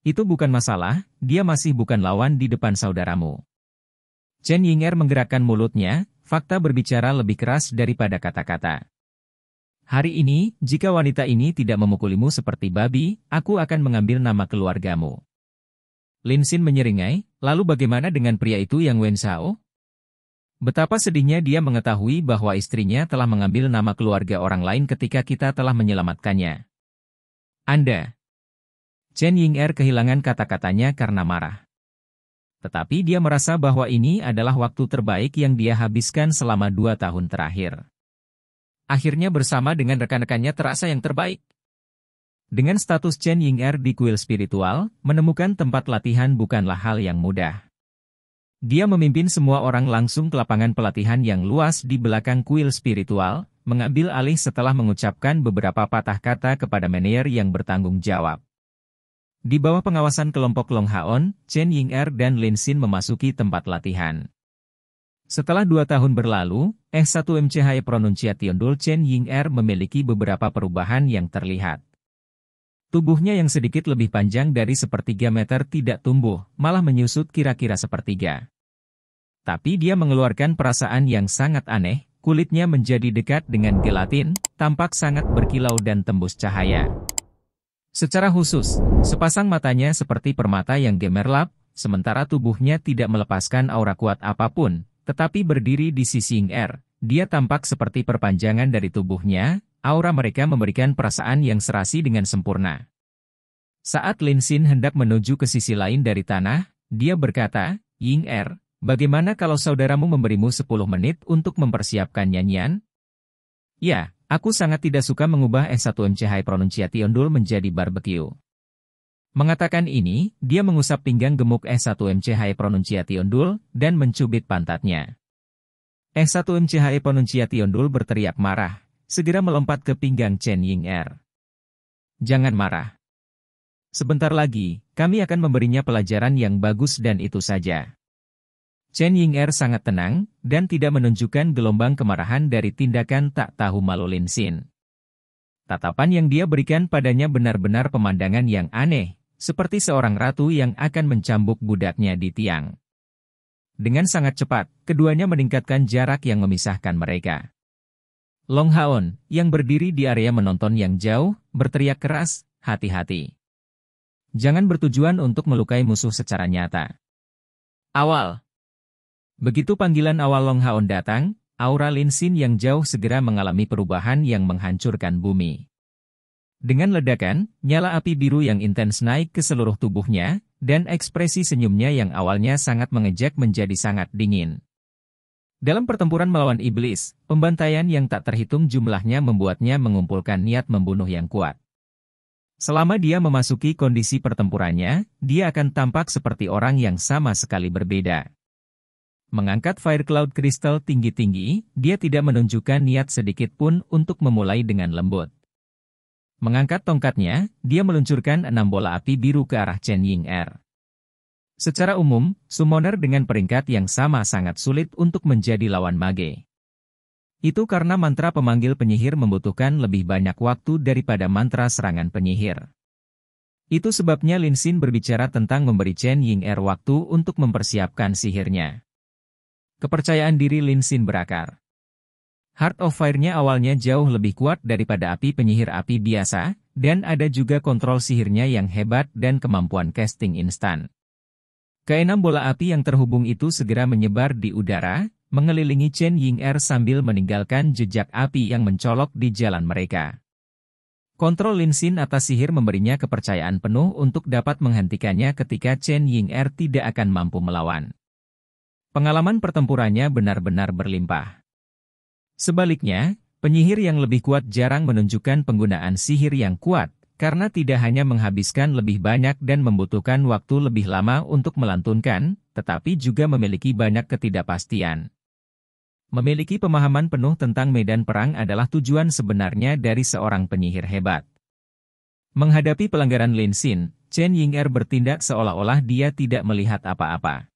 Itu bukan masalah, dia masih bukan lawan di depan saudaramu. Chen Ying'er menggerakkan mulutnya, fakta berbicara lebih keras daripada kata-kata. Hari ini, jika wanita ini tidak memukulimu seperti babi, aku akan mengambil nama keluargamu. Lin Xin menyeringai, lalu bagaimana dengan pria itu yang Wen Shao? Betapa sedihnya dia mengetahui bahwa istrinya telah mengambil nama keluarga orang lain ketika kita telah menyelamatkannya. Anda. Chen Ying'er kehilangan kata-katanya karena marah. Tetapi dia merasa bahwa ini adalah waktu terbaik yang dia habiskan selama 2 tahun terakhir. Akhirnya bersama dengan rekan-rekannya terasa yang terbaik. Dengan status Chen Ying'er di kuil spiritual, menemukan tempat latihan bukanlah hal yang mudah. Dia memimpin semua orang langsung ke lapangan pelatihan yang luas di belakang kuil spiritual, mengambil alih setelah mengucapkan beberapa patah kata kepada manajer yang bertanggung jawab. Di bawah pengawasan kelompok Long Haon, Chen Ying'er dan Lin Xin memasuki tempat latihan. Setelah 2 tahun berlalu, S1MCH Pronunciation Dul Chen Ying'er memiliki beberapa perubahan yang terlihat. Tubuhnya yang sedikit lebih panjang dari 1/3 meter tidak tumbuh, malah menyusut kira-kira 1/3. Tapi dia mengeluarkan perasaan yang sangat aneh, kulitnya menjadi dekat dengan gelatin, tampak sangat berkilau dan tembus cahaya. Secara khusus, sepasang matanya seperti permata yang gemerlap, sementara tubuhnya tidak melepaskan aura kuat apapun, tetapi berdiri di sisi Ying'er, dia tampak seperti perpanjangan dari tubuhnya, aura mereka memberikan perasaan yang serasi dengan sempurna. Saat Lin Xin hendak menuju ke sisi lain dari tanah, dia berkata, Ying'er, bagaimana kalau saudaramu memberimu 10 menit untuk mempersiapkan nyanyian? Ya, aku sangat tidak suka mengubah S1MCH Pronunciation Dul menjadi barbecue. Mengatakan ini, dia mengusap pinggang gemuk S1MCH Pronunciation Dul dan mencubit pantatnya. S1MCH Pronunciation Dul berteriak marah, segera melompat ke pinggang Chen Ying'er. Jangan marah. Sebentar lagi, kami akan memberinya pelajaran yang bagus dan itu saja. Chen Ying'er sangat tenang, dan tidak menunjukkan gelombang kemarahan dari tindakan tak tahu malu Lin Xin. Tatapan yang dia berikan padanya benar-benar pemandangan yang aneh, seperti seorang ratu yang akan mencambuk budaknya di tiang. Dengan sangat cepat, keduanya meningkatkan jarak yang memisahkan mereka. Long Haon, yang berdiri di area menonton yang jauh, berteriak keras, hati-hati. Jangan bertujuan untuk melukai musuh secara nyata. Awal. Begitu panggilan awal Long Haon datang, aura Lin Xin yang jauh segera mengalami perubahan yang menghancurkan bumi. Dengan ledakan, nyala api biru yang intens naik ke seluruh tubuhnya, dan ekspresi senyumnya yang awalnya sangat mengejek menjadi sangat dingin. Dalam pertempuran melawan iblis, pembantaian yang tak terhitung jumlahnya membuatnya mengumpulkan niat membunuh yang kuat. Selama dia memasuki kondisi pertempurannya, dia akan tampak seperti orang yang sama sekali berbeda. Mengangkat Fire Cloud Crystal tinggi-tinggi, dia tidak menunjukkan niat sedikit pun untuk memulai dengan lembut. Mengangkat tongkatnya, dia meluncurkan 6 bola api biru ke arah Chen Ying'er. Secara umum, summoner dengan peringkat yang sama sangat sulit untuk menjadi lawan mage. Itu karena mantra pemanggil penyihir membutuhkan lebih banyak waktu daripada mantra serangan penyihir. Itu sebabnya Lin Xin berbicara tentang memberi Chen Ying'er waktu untuk mempersiapkan sihirnya. Kepercayaan diri Lin Xin berakar. Heart of Fire-nya awalnya jauh lebih kuat daripada api penyihir api biasa, dan ada juga kontrol sihirnya yang hebat dan kemampuan casting instan. Keenam bola api yang terhubung itu segera menyebar di udara, mengelilingi Chen Ying'er sambil meninggalkan jejak api yang mencolok di jalan mereka. Kontrol Lin Xin atas sihir memberinya kepercayaan penuh untuk dapat menghentikannya ketika Chen Ying'er tidak akan mampu melawan. Pengalaman pertempurannya benar-benar berlimpah. Sebaliknya, penyihir yang lebih kuat jarang menunjukkan penggunaan sihir yang kuat, karena tidak hanya menghabiskan lebih banyak dan membutuhkan waktu lebih lama untuk melantunkan, tetapi juga memiliki banyak ketidakpastian. Memiliki pemahaman penuh tentang medan perang adalah tujuan sebenarnya dari seorang penyihir hebat. Menghadapi pelanggaran Lin Xin, Chen Ying'er bertindak seolah-olah dia tidak melihat apa-apa.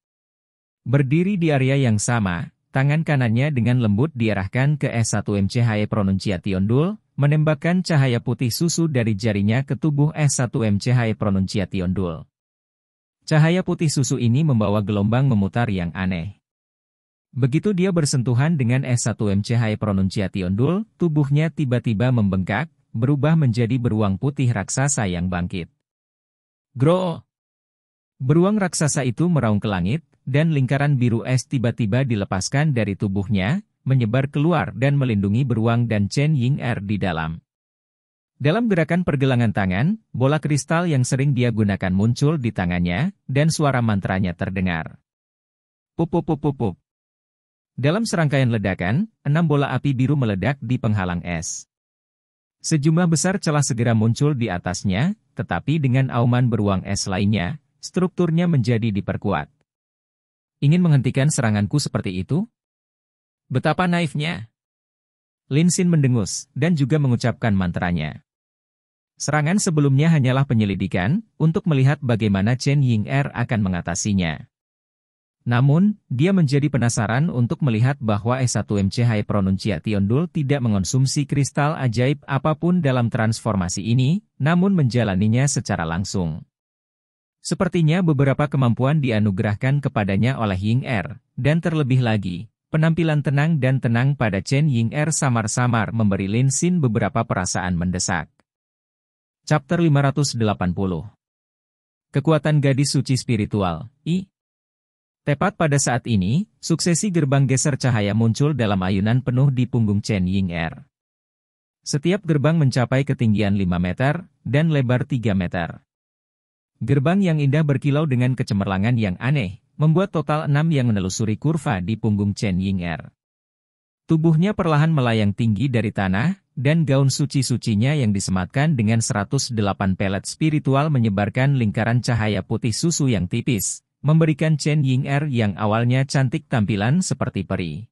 Berdiri di area yang sama, tangan kanannya dengan lembut diarahkan ke S1MCH Pronunciation Dul, menembakkan cahaya putih susu dari jarinya ke tubuh S1MCH Pronunciation Dul. Cahaya putih susu ini membawa gelombang memutar yang aneh. Begitu dia bersentuhan dengan S1M cahaya pronunciation dul, tubuhnya tiba-tiba membengkak, berubah menjadi beruang putih raksasa yang bangkit. Grow! Beruang raksasa itu meraung ke langit, dan lingkaran biru es tiba-tiba dilepaskan dari tubuhnya, menyebar keluar dan melindungi beruang dan Chen Ying-er di dalam. Dalam gerakan pergelangan tangan, bola kristal yang sering dia gunakan muncul di tangannya, dan suara mantranya terdengar. Pup pup pup pup pup. Dalam serangkaian ledakan, 6 bola api biru meledak di penghalang es. Sejumlah besar celah segera muncul di atasnya, tetapi dengan auman beruang es lainnya, strukturnya menjadi diperkuat. Ingin menghentikan seranganku seperti itu? Betapa naifnya. Lin Xin mendengus, dan juga mengucapkan mantranya. Serangan sebelumnya hanyalah penyelidikan, untuk melihat bagaimana Chen Ying-er akan mengatasinya. Namun, dia menjadi penasaran untuk melihat bahwa S1MC High Pronunciation Dul tidak mengonsumsi kristal ajaib apapun dalam transformasi ini, namun menjalaninya secara langsung. Sepertinya beberapa kemampuan dianugerahkan kepadanya oleh Ying-er, dan terlebih lagi, penampilan tenang dan tenang pada Chen Ying-er samar-samar memberi Lin Xin beberapa perasaan mendesak. Chapter 580. Kekuatan Gadis Suci Spiritual, I. Tepat pada saat ini, suksesi gerbang geser cahaya muncul dalam ayunan penuh di punggung Chen Ying-er. Setiap gerbang mencapai ketinggian 5 meter, dan lebar 3 meter. Gerbang yang indah berkilau dengan kecemerlangan yang aneh, membuat total 6 yang menelusuri kurva di punggung Chen Ying-er. Tubuhnya perlahan melayang tinggi dari tanah, dan gaun suci-sucinya yang disematkan dengan 108 pelet spiritual menyebarkan lingkaran cahaya putih susu yang tipis, memberikan Chen Ying-er yang awalnya cantik tampilan seperti peri.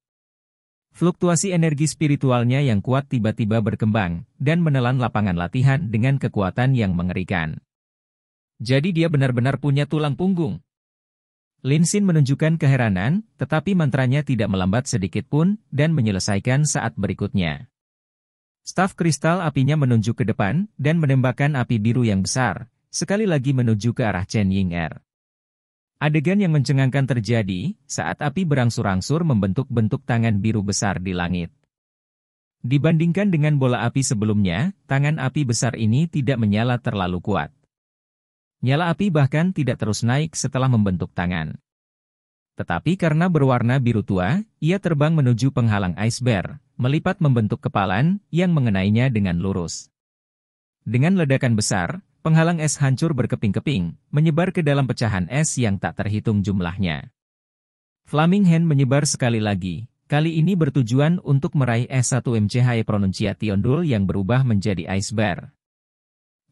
Fluktuasi energi spiritualnya yang kuat tiba-tiba berkembang, dan menelan lapangan latihan dengan kekuatan yang mengerikan. Jadi dia benar-benar punya tulang punggung. Lin Xin menunjukkan keheranan, tetapi mantranya tidak melambat sedikit pun, dan menyelesaikan saat berikutnya. Staf kristal apinya menunjuk ke depan, dan menembakkan api biru yang besar, sekali lagi menuju ke arah Chen Ying-er. Adegan yang mencengangkan terjadi, saat api berangsur-angsur membentuk bentuk tangan biru besar di langit. Dibandingkan dengan bola api sebelumnya, tangan api besar ini tidak menyala terlalu kuat. Nyala api bahkan tidak terus naik setelah membentuk tangan. Tetapi karena berwarna biru tua, ia terbang menuju penghalang iceberg, melipat membentuk kepalan, yang mengenainya dengan lurus. Dengan ledakan besar, penghalang es hancur berkeping-keping, menyebar ke dalam pecahan es yang tak terhitung jumlahnya. Flaming Hand menyebar sekali lagi, kali ini bertujuan untuk meraih S1MC High Pronunciation Dul yang berubah menjadi iceberg.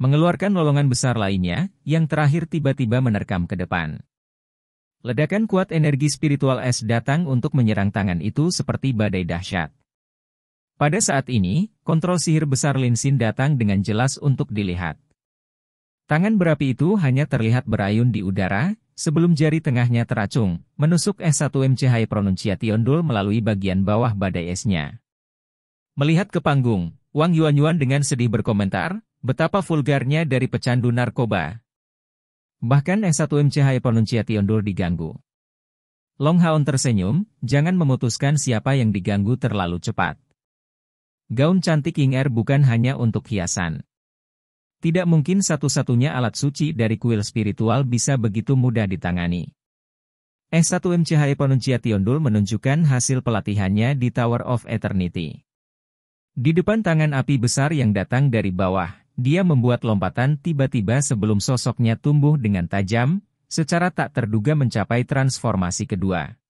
Mengeluarkan lolongan besar lainnya, yang terakhir tiba-tiba menerkam ke depan. Ledakan kuat energi spiritual es datang untuk menyerang tangan itu seperti badai dahsyat. Pada saat ini, kontrol sihir besar Lin Xin datang dengan jelas untuk dilihat. Tangan berapi itu hanya terlihat berayun di udara, sebelum jari tengahnya teracung, menusuk S1MC High Pronunciation Dul melalui bagian bawah badai esnya. Melihat ke panggung, Wang Yuanyuan dengan sedih berkomentar, betapa vulgarnya dari pecandu narkoba. Bahkan S1MC High Pronunciation Dul diganggu. Long Haon tersenyum, jangan memutuskan siapa yang diganggu terlalu cepat. Gaun cantik Ying-er bukan hanya untuk hiasan. Tidak mungkin satu-satunya alat suci dari kuil spiritual bisa begitu mudah ditangani. S1MC High Pronunciation Dul menunjukkan hasil pelatihannya di Tower of Eternity. Di depan tangan api besar yang datang dari bawah, dia membuat lompatan tiba-tiba sebelum sosoknya tumbuh dengan tajam, secara tak terduga mencapai transformasi kedua.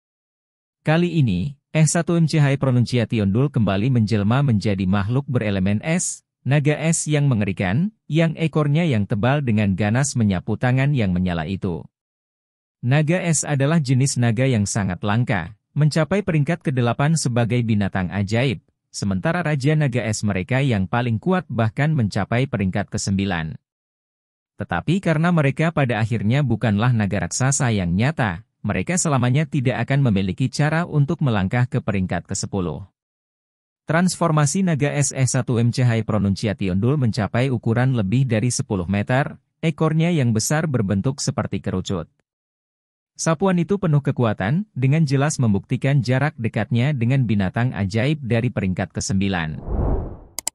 Kali ini, S1MC High Pronunciation Dul kembali menjelma menjadi makhluk berelemen es, naga es yang mengerikan, yang ekornya yang tebal dengan ganas menyapu tangan yang menyala itu. Naga es adalah jenis naga yang sangat langka, mencapai peringkat ke-8 sebagai binatang ajaib. Sementara Raja Naga Es mereka yang paling kuat bahkan mencapai peringkat ke-9. Tetapi karena mereka pada akhirnya bukanlah naga raksasa yang nyata, mereka selamanya tidak akan memiliki cara untuk melangkah ke peringkat ke-10. Transformasi Naga Es S1MC High Pronunciation Dul mencapai ukuran lebih dari 10 meter, ekornya yang besar berbentuk seperti kerucut. Sapuan itu penuh kekuatan, dengan jelas membuktikan jarak dekatnya dengan binatang ajaib dari peringkat ke-9.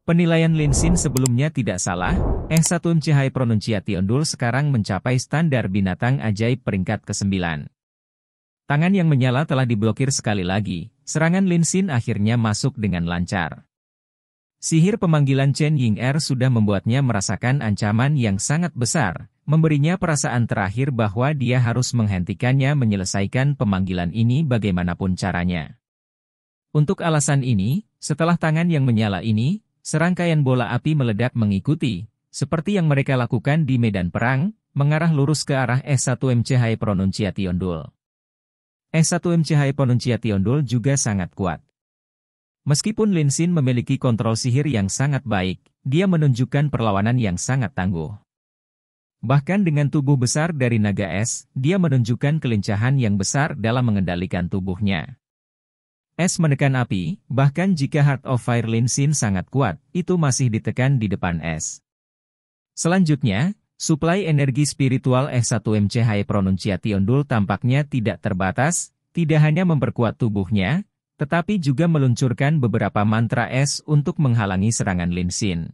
Penilaian Lin Xin sebelumnya tidak salah, S1MC High Pronunciation Duel sekarang mencapai standar binatang ajaib peringkat ke-9. Tangan yang menyala telah diblokir sekali lagi, serangan Lin Xin akhirnya masuk dengan lancar. Sihir pemanggilan Chen Ying-er sudah membuatnya merasakan ancaman yang sangat besar, memberinya perasaan terakhir bahwa dia harus menghentikannya menyelesaikan pemanggilan ini bagaimanapun caranya. Untuk alasan ini, setelah tangan yang menyala ini, serangkaian bola api meledak mengikuti, seperti yang mereka lakukan di medan perang, mengarah lurus ke arah S1MC High Pronunciation Duel. S1MC High Pronunciation Duel juga sangat kuat. Meskipun Lin Xin memiliki kontrol sihir yang sangat baik, dia menunjukkan perlawanan yang sangat tangguh. Bahkan dengan tubuh besar dari naga es, dia menunjukkan kelincahan yang besar dalam mengendalikan tubuhnya. Es menekan api, bahkan jika Heart of Fire Lin Xin sangat kuat, itu masih ditekan di depan es. Selanjutnya, suplai energi spiritual S1MC High Pronunciation Duel tampaknya tidak terbatas, tidak hanya memperkuat tubuhnya, tetapi juga meluncurkan beberapa mantra es untuk menghalangi serangan Lin Xin.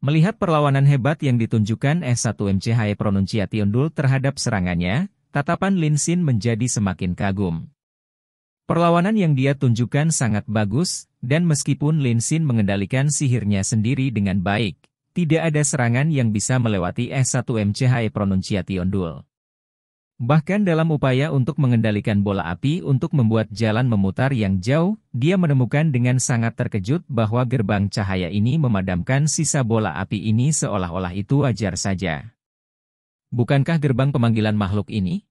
Melihat perlawanan hebat yang ditunjukkan S1MC High Pronunciation Duel terhadap serangannya, tatapan Lin Xin menjadi semakin kagum. Perlawanan yang dia tunjukkan sangat bagus, dan meskipun Lin Xin mengendalikan sihirnya sendiri dengan baik, tidak ada serangan yang bisa melewati S1MC High Pronunciation Duel. Bahkan dalam upaya untuk mengendalikan bola api untuk membuat jalan memutar yang jauh, dia menemukan dengan sangat terkejut bahwa gerbang cahaya ini memadamkan sisa bola api ini seolah-olah itu wajar saja. Bukankah gerbang pemanggilan makhluk ini?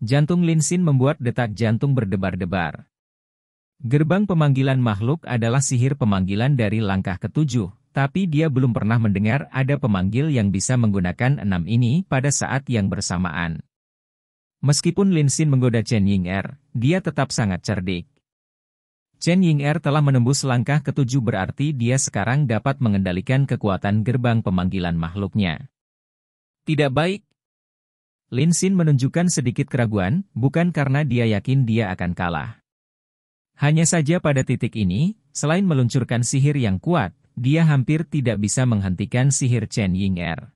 Jantung Lin Xin membuat detak jantung berdebar-debar. Gerbang pemanggilan makhluk adalah sihir pemanggilan dari langkah ke-7, tapi dia belum pernah mendengar ada pemanggil yang bisa menggunakan 6 ini pada saat yang bersamaan. Meskipun Lin Xin menggoda Chen Ying-er, dia tetap sangat cerdik. Chen Ying-er telah menembus langkah ke-7 berarti dia sekarang dapat mengendalikan kekuatan gerbang pemanggilan makhluknya. Tidak baik. Lin Xin menunjukkan sedikit keraguan, bukan karena dia yakin dia akan kalah. Hanya saja pada titik ini, selain meluncurkan sihir yang kuat, dia hampir tidak bisa menghentikan sihir Chen Ying-er.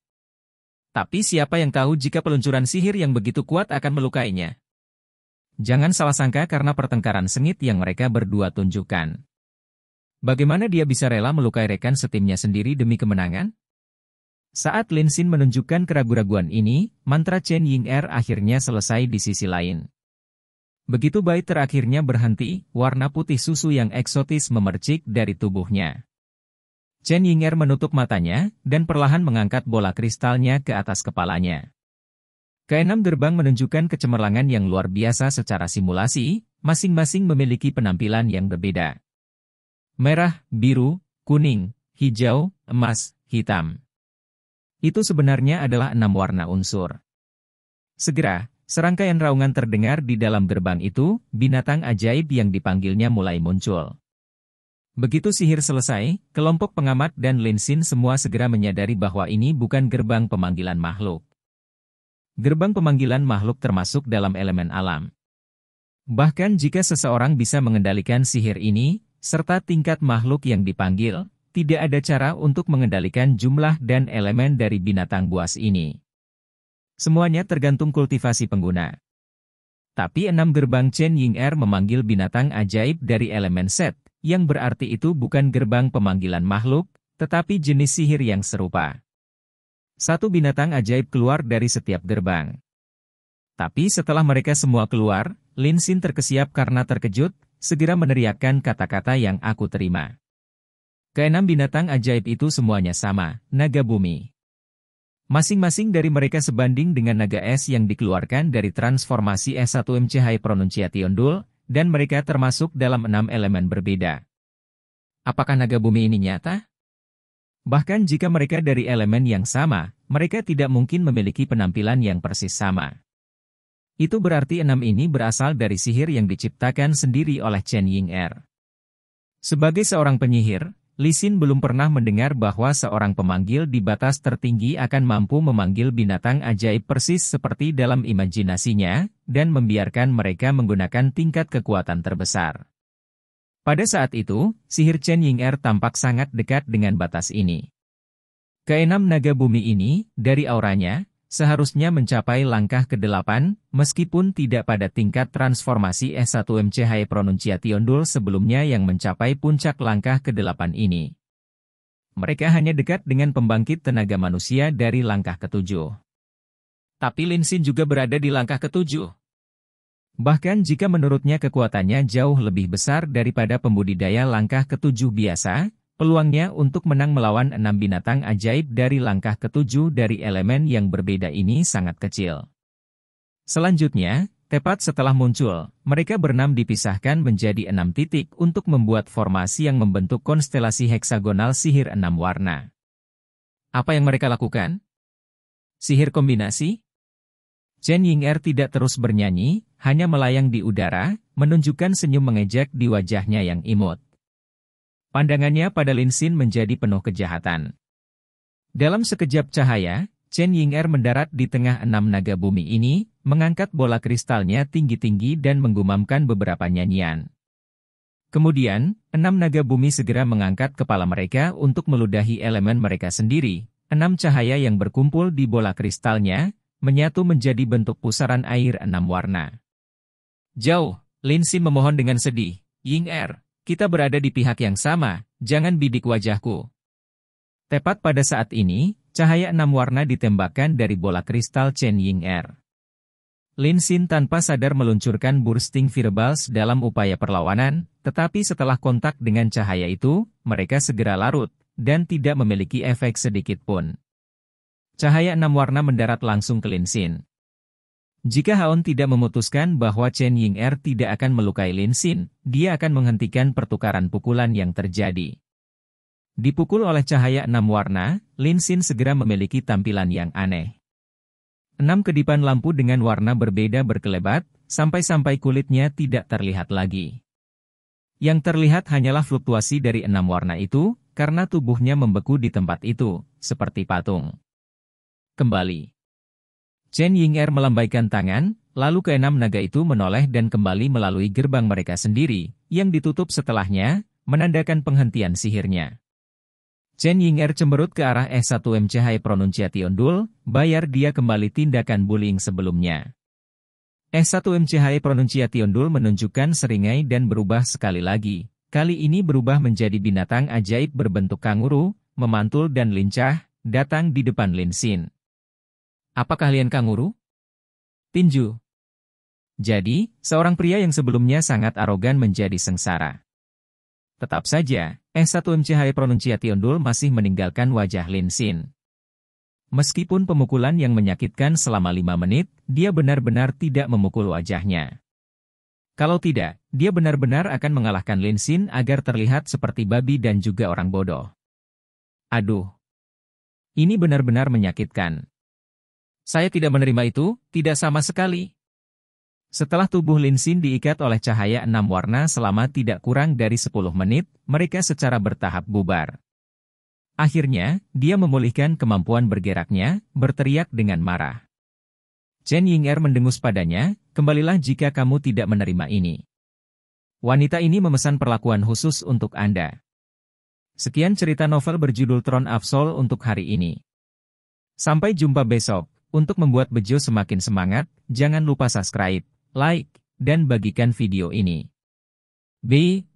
Tapi siapa yang tahu jika peluncuran sihir yang begitu kuat akan melukainya? Jangan salah sangka karena pertengkaran sengit yang mereka berdua tunjukkan. Bagaimana dia bisa rela melukai rekan setimnya sendiri demi kemenangan? Saat Lin Xin menunjukkan keraguan-raguan ini, mantra Chen Ying-er akhirnya selesai di sisi lain. Begitu bait terakhirnya berhenti, warna putih susu yang eksotis memercik dari tubuhnya. Chen Ying-er menutup matanya, dan perlahan mengangkat bola kristalnya ke atas kepalanya. Keenam gerbang menunjukkan kecemerlangan yang luar biasa secara simulasi, masing-masing memiliki penampilan yang berbeda. Merah, biru, kuning, hijau, emas, hitam. Itu sebenarnya adalah 6 warna unsur. Segera, serangkaian raungan terdengar di dalam gerbang itu, binatang ajaib yang dipanggilnya mulai muncul. Begitu sihir selesai, kelompok pengamat dan Lin Xin semua segera menyadari bahwa ini bukan gerbang pemanggilan makhluk. Gerbang pemanggilan makhluk termasuk dalam elemen alam. Bahkan jika seseorang bisa mengendalikan sihir ini, serta tingkat makhluk yang dipanggil, tidak ada cara untuk mengendalikan jumlah dan elemen dari binatang buas ini. Semuanya tergantung kultivasi pengguna. Tapi 6 gerbang Chen Ying-er memanggil binatang ajaib dari elemen set, yang berarti itu bukan gerbang pemanggilan makhluk, tetapi jenis sihir yang serupa. Satu binatang ajaib keluar dari setiap gerbang. Tapi setelah mereka semua keluar, Lin Xin terkesiap karena terkejut, segera meneriakkan kata-kata yang aku terima. Keenam binatang ajaib itu semuanya sama, naga bumi. Masing-masing dari mereka sebanding dengan naga es yang dikeluarkan dari transformasi S1MC High Pronunciation Duel, dan mereka termasuk dalam 6 elemen berbeda. Apakah naga bumi ini nyata? Bahkan jika mereka dari elemen yang sama, mereka tidak mungkin memiliki penampilan yang persis sama. Itu berarti 6 ini berasal dari sihir yang diciptakan sendiri oleh Chen Ying-er. Sebagai seorang penyihir, Lee Sin belum pernah mendengar bahwa seorang pemanggil di batas tertinggi akan mampu memanggil binatang ajaib persis seperti dalam imajinasinya, dan membiarkan mereka menggunakan tingkat kekuatan terbesar. Pada saat itu, sihir Chen Ying-er tampak sangat dekat dengan batas ini. Keenam naga bumi ini, dari auranya, seharusnya mencapai langkah ke-8, meskipun tidak pada tingkat transformasi S1MC Pronunciation Duel sebelumnya yang mencapai puncak langkah ke-8 ini. Mereka hanya dekat dengan pembangkit tenaga manusia dari langkah ke-7. Tapi Lin Xin juga berada di langkah ke-7. Bahkan jika menurutnya kekuatannya jauh lebih besar daripada pembudidaya langkah ke-7 biasa, peluangnya untuk menang melawan 6 binatang ajaib dari langkah ke-7 dari elemen yang berbeda ini sangat kecil. Selanjutnya, tepat setelah muncul, mereka berenam dipisahkan menjadi 6 titik untuk membuat formasi yang membentuk konstelasi heksagonal sihir 6 warna. Apa yang mereka lakukan? Sihir kombinasi? Chen Ying-er tidak terus bernyanyi, hanya melayang di udara, menunjukkan senyum mengejek di wajahnya yang imut. Pandangannya pada Lin Xin menjadi penuh kejahatan. Dalam sekejap cahaya, Chen Ying-er mendarat di tengah 6 naga bumi ini, mengangkat bola kristalnya tinggi-tinggi dan menggumamkan beberapa nyanyian. Kemudian, 6 naga bumi segera mengangkat kepala mereka untuk meludahi elemen mereka sendiri. 6 cahaya yang berkumpul di bola kristalnya, menyatu menjadi bentuk pusaran air 6 warna. Jauh, Lin Xin memohon dengan sedih, Ying-er. Kita berada di pihak yang sama, jangan bidik wajahku. Tepat pada saat ini, cahaya 6 warna ditembakkan dari bola kristal Chen Ying-er. Lin Xin tanpa sadar meluncurkan bursting fireballs dalam upaya perlawanan, tetapi setelah kontak dengan cahaya itu, mereka segera larut, dan tidak memiliki efek sedikit pun. Cahaya 6 warna mendarat langsung ke Lin Xin. Jika Haon tidak memutuskan bahwa Chen Ying-er tidak akan melukai Lin Xin, dia akan menghentikan pertukaran pukulan yang terjadi. Dipukul oleh cahaya 6 warna, Lin Xin segera memiliki tampilan yang aneh. 6 kedipan lampu dengan warna berbeda berkelebat, sampai-sampai kulitnya tidak terlihat lagi. Yang terlihat hanyalah fluktuasi dari 6 warna itu, karena tubuhnya membeku di tempat itu, seperti patung. Kembali. Chen Ying-er melambaikan tangan, lalu ke-6 naga itu menoleh dan kembali melalui gerbang mereka sendiri, yang ditutup setelahnya, menandakan penghentian sihirnya. Chen Ying-er cemberut ke arah S1MC Pronunciation Duel, bayar dia kembali tindakan bullying sebelumnya. S1MC Pronunciation Duel menunjukkan seringai dan berubah sekali lagi, kali ini berubah menjadi binatang ajaib berbentuk kanguru, memantul dan lincah, datang di depan Lin Xin. Apa keahlian kanguru? Tinju. Jadi, seorang pria yang sebelumnya sangat arogan menjadi sengsara. Tetap saja, S1MC Pronunciation Duel masih meninggalkan wajah Lin Xin. Meskipun pemukulan yang menyakitkan selama 5 menit, dia benar-benar tidak memukul wajahnya. Kalau tidak, dia benar-benar akan mengalahkan Lin Xin agar terlihat seperti babi dan juga orang bodoh. Aduh. Ini benar-benar menyakitkan. Saya tidak menerima itu, tidak sama sekali. Setelah tubuh Lin Xin diikat oleh cahaya 6 warna selama tidak kurang dari 10 menit, mereka secara bertahap bubar. Akhirnya, dia memulihkan kemampuan bergeraknya, berteriak dengan marah. Chen Ying-er mendengus padanya, kembalilah jika kamu tidak menerima ini. Wanita ini memesan perlakuan khusus untuk Anda. Sekian cerita novel berjudul Throne of Soul untuk hari ini. Sampai jumpa besok. Untuk membuat Bejo semakin semangat, jangan lupa subscribe, like, dan bagikan video ini. Bye.